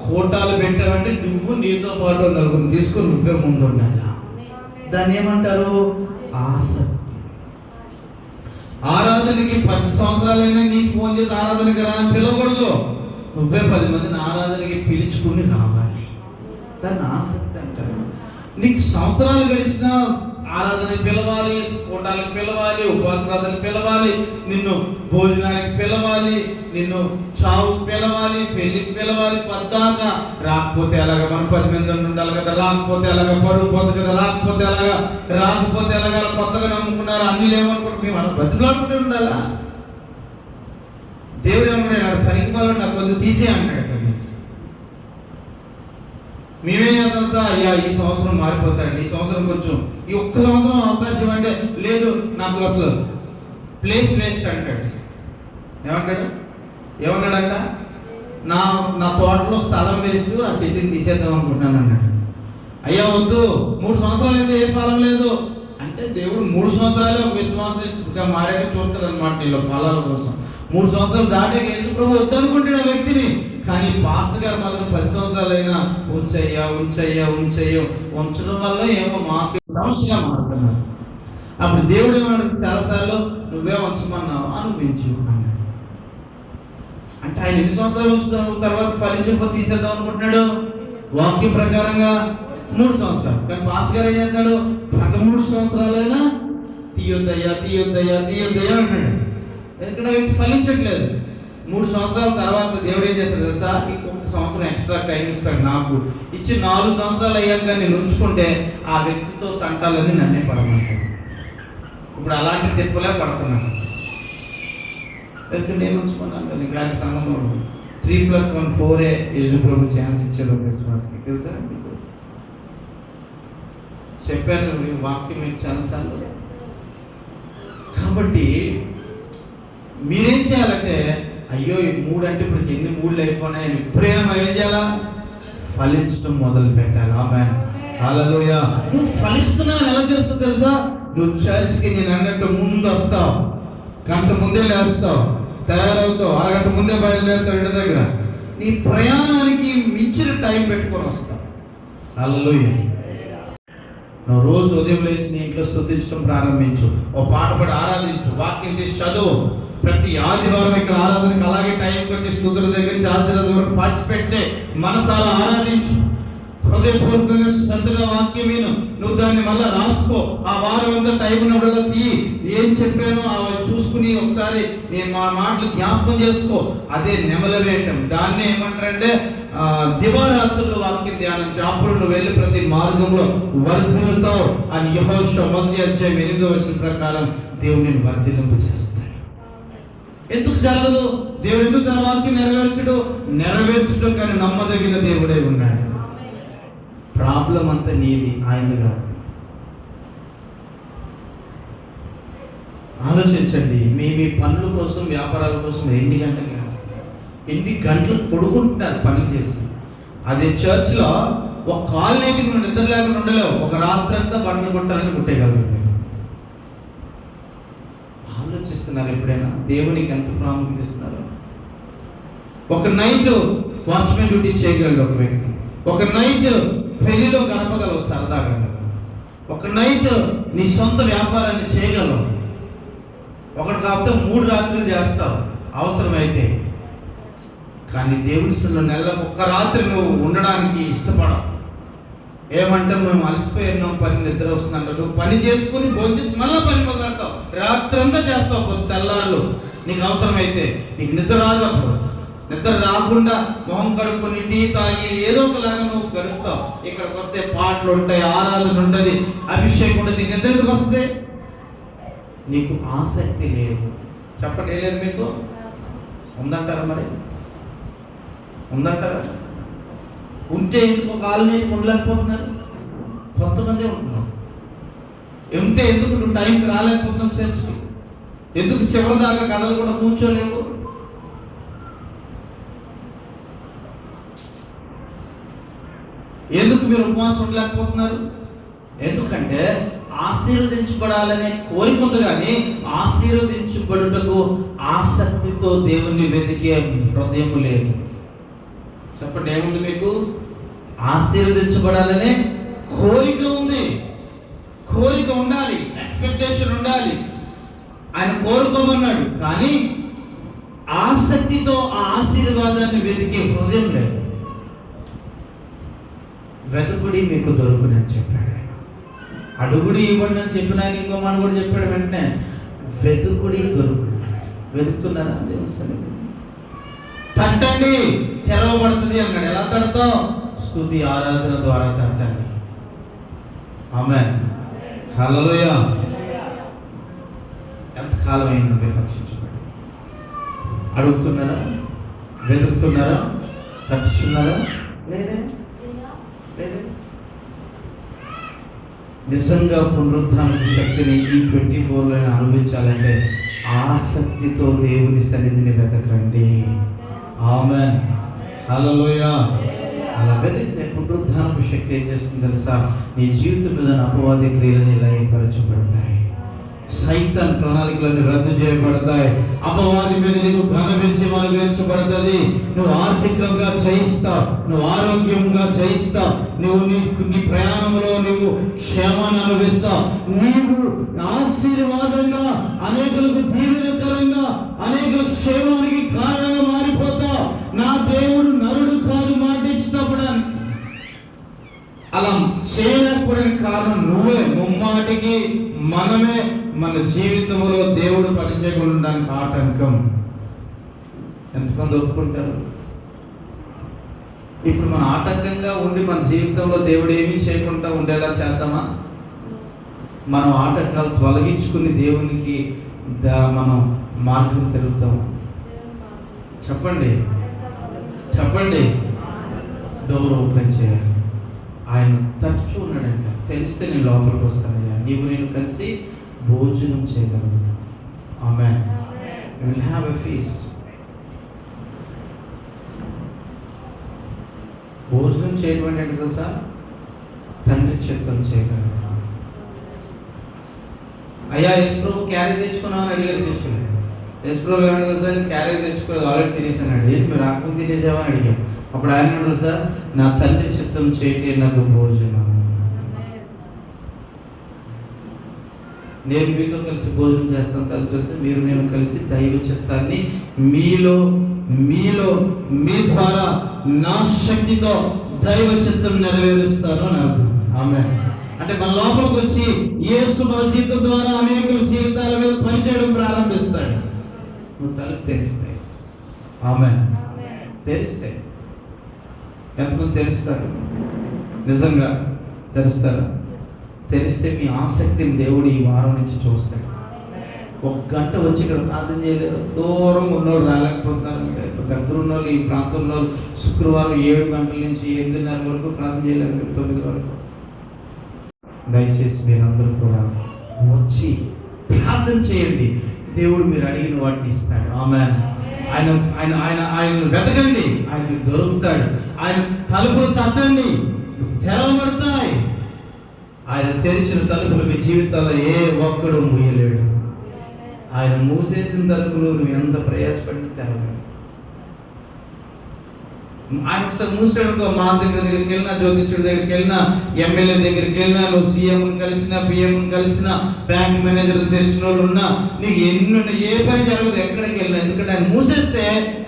కోటాలు పెట్టామంటే నువ్వు నీతో పాటు నలుగురు తీసుకొని నువ్వే ముందు ఉండాలి. దాన్ని ఏమంటారు? ఆసక్తి. ఆరాధనకి 10 సంవత్సరాలైనా నీకు ఫోన్ చేసి ఆరాధనకి రా అని పిలవకూడదు. నువ్వే 10 మందిని ఆరాధనకి పిలుచుకుని రావాలి. దాన్ని ఆసక్తి అంటారు. నీకు సంవత్సరాలు గడిచినా ఆరాధనకి పిలవాలి, కోటాలకు పిలవాలి, ఉపవాస ప్రార్థనకి పిలవాలి, నిన్ను భోజనానికి పిలవాలి, నిన్ను చావుకు పిలవాలి, పెళ్లికి పిలవాలి. పద్దాకా రాకపోతే ఎలాగ? మన 10 మంది ఉండాలి కదా. రాకపోతే ఎలాగ? పరుగు పోదు కదా. రాకపోతే ఎలాగా? కొత్తగా నమ్ముకున్నారు, అన్ని లేవనుకుంటే మేము అలా బతుకులాడుకుంటూ ఉండాలా? దేవుడు ఏమన్నాడు? పనికి పోవాలని నాకు కొద్దిగా తీసే అంటాడు. మేమేం చేద్దాం సార్? అయ్యా ఈ సంవత్సరం మారిపోతాడు, ఈ సంవత్సరం కొంచెం ఈ ఒక్క సంవత్సరం అవకాశం అంటే లేదు, నాకు అసలు ప్లేస్ వేస్ట్ అంటాడు. ఏమంటాడు? ఏమన్నాడంట? నా నా తోటలో స్థలం వేస్ట్, ఆ చెట్టుని తీసేద్దాం అనుకుంటున్నాను అన్నాడు. అయ్యా వద్దు, 3 సంవత్సరాలు అయితే ఏ ఫలం లేదు అంటే దేవుడు 3 సంవత్సరాలే ఒక విశ్వాసంగా మారాక చూస్తాడు అనమాట నీలో ఫలాల కోసం. 3 సంవత్సరాలు దాటాక యేసు ప్రభు వద్దనుకుంటున్న వ్యక్తిని, కానీ పాస్టర్ గారు మాత్రం 10 సంవత్సరాలైనా ఉంచయ్యా ఉంచయ్యా ఉంచయ్యా ఉంచడం వల్ల ఏమో మాకు సమస్యగా మారుతున్నారు. అప్పుడు దేవుడు ఏమన్నాడు చాలాసార్లు, నువ్వే ఉంచమన్నావు అనిపించు అన్నాడు. అంటే ఆయన ఎన్ని సంవత్సరాలు ఉంచుతాం, తర్వాత ఫలించకపోతే తీసేద్దాం అనుకుంటున్నాడు? వాక్యం ప్రకారంగా 3 సంవత్సరాలు. కానీ పాస్టర్ గారు ఏం చేస్తాడు? 13 సంవత్సరాలైనా తీయొద్దయ్యా తీయొద్దయ్యా తీయొద్దయ్యా అంటాడు. ఎందుకంటే వ్యక్తి ఫలించట్లేదు. 3 సంవత్సరాల తర్వాత దేవుడు ఏం చేస్తాడు తెలుసా? ఇంకొక సంవత్సరం ఎక్స్ట్రా టైం ఇస్తాడు. నాకు ఇచ్చి 4 సంవత్సరాలు అయ్యాక నేను ఉంచుకుంటే ఆ వ్యక్తితో తంటాలని నన్నే పడమంటాడు. ఇప్పుడు అలాంటి తిప్పలే పడుతున్నాను. ఎందుకంటే నేను ఉంచుకున్నాను కదా. ఇంకా సంఘంలో 3+1 4 యేసు ప్రభు ఛాన్స్ ఇచ్చాడు క్రిస్మస్కి, తెలుసా మీకు? చెప్పాను ఈ వాక్యం మీకు చాలాసార్లు. కాబట్టి మీరేం చేయాలంటే, అయ్యో ఈ 3 అంటే ఇప్పుడు ఎన్ని 3 అయిపోయినాయి, ఇప్పుడైనా మనం ఏం చేయాలా? ఫలించడం మొదలు పెట్టాలి. ఆమేన్, హల్లెలూయా. నువ్వు ఫలిస్తున్నావు ఎలా తెలుస్తుంది తెలుసా? నువ్వు చర్చ్కి నేను అన్నట్టు ముందు వస్తావు, గంట ముందే లేస్తావు, తయారవుతావు, అరగంట ముందే బయలుదేరుతావు ఇంటి దగ్గర. నీ ప్రయాణానికి మించిన టైం పెట్టుకొని వస్తావు. హల్లెలూయా. నువ్వు రోజు ఉదయం లేచి నీ ఇంట్లో స్తుతించడం ప్రారంభించు, ఓ పాట పాడి ఆరాధించు, వాక్యం తీసి చదువు. ప్రతి ఆదివారం ఇక్కడ ఆరాధనకి అలాగే టైం కొట్టి స్తుతుల దగ్గర నుంచి ఆశీర్వాదం వరకు పార్టిసిపేట్ చేయి. మనసారా ఆరాధించు, హృదయపూర్వకంగా శ్రద్ధగా వాక్యం విను. నువ్వు దాన్ని మళ్ళీ రాసుకో. ఆ వారం అంతా టైం ఉన్నప్పుడు తీయి, ఏం చెప్పానో అవి చూసుకుని ఒకసారి నేను మా మాటలు జ్ఞాపకం చేసుకో. అదే నెమలవేయటం. దాన్ని ఏమంటారంటే దివారాత్రులు వాక్యం ధ్యానం. అప్పుడు నువ్వు వెళ్ళి ప్రతి మార్గంలో వర్ధిల్లుతో అని యెహోషువ 1:8 ప్రకారం దేవుడిని వర్ధిల్లింపు చేస్తాడు. ఎందుకు జరగదు? దేవుడు ఎందుకు తన వాక్యం నెరవేర్చుడు కానీ నమ్మదగిన దేవుడే ఉన్నాడు. ప్రాబ్లం అంతా నీది, ఆయన కాదు. ఆలోచించండి. మీ పనుల కోసం వ్యాపారాల కోసం 2 గంటలు వేస్తారు, 2 గంటలు పడుకుంటున్నారు పని చేసి. అదే చర్చ్లో ఒక కాలు లేక నువ్వు నిద్ర లేకుండా ఉండలేవు. ఒక రాత్రి అంతా బండ్లు కొట్టాలని కుట్టేయగలరు. ఆలోచిస్తున్నారు ఎప్పుడైనా దేవునికి ఎంత ప్రాముఖ్యత ఇస్తున్నారు? ఒక నైట్ వాచ్మెన్ డ్యూటీ చేయగలడు ఒక వ్యక్తి. ఒక నైట్ పెళ్లిలో గడపగలవు సరదాగా. ఒక నైట్ నీ సొంత వ్యాపారాన్ని చేయగలవు. ఒకటి కాకపోతే 3 రాత్రులు చేస్తావు అవసరమైతే. కానీ దేవుడిలో నెలకు 1 రాత్రి నువ్వు ఉండడానికి ఇష్టపడవు. ఏమంటే మేము అలసిపోయి ఉన్నాం, పని నిద్ర వస్తుందంట. నువ్వు పని చేసుకుని భోంచేసి మళ్ళీ పని మొదలెడతావు. రాత్రి అంతా చేస్తావు, తెల్లారులు నీకు అవసరమైతే. నీకు నిద్ర రాదు. అప్పుడు నిద్ర రాకుండా మొహం కడుక్కొని టీ తాగి ఏదో ఒకలాగా నువ్వు గడుపుతావు. ఇక్కడికి వస్తే పాటలు ఉంటాయి, ఆరాధన ఉంటుంది, అభిషేకం ఉంటుంది. నీకు నిద్ర ఎందుకు వస్తే? నీకు ఆసక్తి లేదు. చెప్పండి, ఏ లేదు మీకు? ఉందంటారా? మరి ఉందంటారా? ఉంటే ఎందుకు కాలనీకి ఉండలేకపోతున్నారు? కొంతమంది ఉంటున్నారు. ఉంటే ఎందుకు నువ్వు టైంకి రాలేకపోతున్నావు చర్చ్కి? ఎందుకు చివరిదాకా కథలు కూడా కూర్చోలేవు? ఎందుకు మీరు ఉపవాసం ఉండలేకపోతున్నారు? ఎందుకంటే ఆశీర్వదించబడాలనే కోరిక ఉంది, కానీ ఆశీర్వదించబడుటకు ఆసక్తితో దేవుణ్ణి వెతికే హృదయం లేదు. చెప్పండి, ఏముంది మీకు? ఆశీర్వదించబడాలనే కోరిక ఉంది. కోరిక ఉండాలి, ఎక్స్పెక్టేషన్ ఉండాలి. ఆయన కోరుకోమన్నాడు, కానీ ఆసక్తితో ఆ ఆశీర్వాదాన్ని వెతికే హృదయం లేదు. వెతుకుడి మీకు దొరుకునని చెప్పాడు ఆయన. అడుగుడి ఇవ్వండి అని చెప్పిన ఆయన ఇంకో మాట కూడా చెప్పాడు. వెంటనే వెతుకుడి దొరుకుడు. వెతుకుతున్నారా? దేవుని తట్టండి తెరవబడుతుంది అన్నాడు. ఎలా తడతావు? స్తుతి ఆరాధన ద్వారా తట్టండి. ఆమేన్, హల్లెలూయా. ఎంతకాలం అయింది విపక్షించబడి? అడుగుతున్నారా? వెతుకుతున్నారా? తట్టుచున్నారా? లేదే. నిజంగా పునరుద్ధాన శక్తిని ఈ 24లో అనుభవించాలంటే ఆసక్తితో దేవుని సన్నిధిని వెతకండి. ఆమేన్, హల్లెలూయా. అలా వెతికితే పునరుద్ధానపు శక్తి ఏం చేస్తుంది తెలుసా? నీ జీవితం మీద అపవాది క్రియలని లయపరచబడతాయి, సైతాన్ ప్రణాళికలన్నీ రద్దు చేయబడతాయి, అపవాది మీద నీకు ఘన విజయం అనుగ్రహించబడుతుంది. నువ్వు ఆర్థికంగా జయిస్తావు, నువ్వు ఆరోగ్యంగా జయిస్తావు, నువ్వు నీ ప్రయాణంలో నువ్వు క్షేమాన్ని అనుభవిస్తావు, నీవు ఆశీర్వాదంగా అనేకులకు దీవెనకరంగా అనేకుల క్షేమానికి కారణంగా మారిపోతావు. నా దేవుడు నరుడు కాదు మాట ఇచ్చినప్పుడు. అలా చేయకపోయిన కారణం నువ్వే. ముమ్మాటికి మనమే మన జీవితంలో దేవుడు పనిచేయకుండా ఉండడానికి ఆటంకం. ఎంతమంది ఒప్పుకుంటారు? ఇప్పుడు మన ఆటంకంగా ఉండి మన జీవితంలో దేవుడు ఏమీ చేయకుండా ఉండేలా చేద్దామా? మనం ఆటంకాలు తొలగించుకుని దేవునికి మనం మార్గం తిరుగుతాము. చెప్పండి చెప్పండి. డోర్ ఓపెన్ చేయాలి. ఆయన తరచూ ఉన్నాడంట. తెలిస్తే నేను లోపలికి వస్తానయ్యా, నీవు నేను కలిసి భోజనం చేయగలుగుతాం. ఆమేన్. We will have a feast. భోజనం చేయడం అంటే ఏంటి తెలుసా? తండ్రి చిత్తం చేయగలుగుతాం. అయ్యా యేసుప్రభు క్యారీ తెచ్చుకున్నామని అడిగారు శిష్యులు. యేసుప్రభు ఏమన్నా తెలుసా? క్యారీ తెచ్చుకోలేదు, ఆల్రెడీ తినేసాను. ఏంటి మీరు ఆకుని తినేసావని అడిగారు. అప్పుడు ఆయన తెలుసా? నా తండ్రి చిత్తం చేయటే నాకు భోజనం. నేను మీతో కలిసి భోజనం చేస్తాను, తల్లి కలిసి మీరు నేను కలిసి దైవ చిత్తాన్ని మీలో మీ ద్వారా నా శక్తితో దైవ చిత్తం నెరవేరుస్తాను అని అర్థం. ఆమేన్. అంటే మన లోపలికి వచ్చి యేసు మన జీవితం ద్వారా అనేకుల జీవితాల మీద పనిచేయడం ప్రారంభిస్తాడు. నువ్వు తలుపు తెరిస్తాయి. ఆమేన్. తెరిస్తే ఎంతమంది తెరుస్తారు? నిజంగా తెరుస్తారా? తెరిస్తే మీ ఆసక్తిని దేవుడు ఈ వారం నుంచి చూస్తాడు. 1 గంట వచ్చి ఇక్కడ ప్రార్థన చేయలేదు, దూరం ఉన్నోళ్ళు రాలేకపోతున్నారు, దగ్గర ఉన్నోళ్ళు ఈ ప్రాంతంలో శుక్రవారం 7 గంటల నుంచి 8:30 వరకు ప్రార్థన చేయలేదు, 9 వరకు. దయచేసి మీరందరూ కూడా వచ్చి ప్రార్థన చేయండి. దేవుడు మీరు అడిగిన వాటిని ఇస్తాడు. ఆమేన్. ఆయన ఆయన ఆయన ఆయన వెతకండి, ఆయన దొరుకుతాడు. ఆయన తలుపులు తట్టండి, తెరవబడతాయి. ఆయన తెరిచిన తలుపులు మీ జీవితాల్లో ఏ ఒక్కడు మూయలేడు. ఆయన మూసేసిన తలుపులు నువ్వు ఎంత ప్రయాసపడి తెరవలేడు. ఆయన ఒకసారి మూసాడు. మాంత్రికుడి దగ్గరికి వెళ్ళినా, జ్యోతిష్యుడి దగ్గరికి వెళ్ళినా, ఎమ్మెల్యే దగ్గరికి వెళ్ళినా, నువ్వు సీఎంని కలిసినా, పిఎంని కలిసినా, బ్యాంక్ మేనేజర్లు తెలిసిన వాళ్ళు ఉన్నా, నీకు ఏ పని జరగదు ఎక్కడికి వెళ్ళినా. ఎందుకంటే ఆయన మూసేస్తే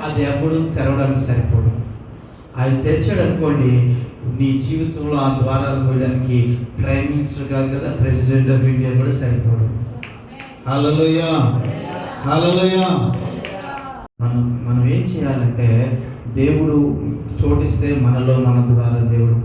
అది ఎప్పుడు తెరవడానికి సరిపోదు. ఆయన తెరిచాడు అనుకోండి, నీ జీవితంలో ఆ ద్వారాలు పోయడానికి ప్రైమ్ మినిస్టర్ కాదు కదా, ప్రెసిడెంట్ ఆఫ్ ఇండియా కూడా సరిపోదు. హల్లెలూయా, హల్లెలూయా. మనం ఏం చేయాలంటే, దేవుడు చోటిస్తే మనలో మన ద్వారా దేవుడు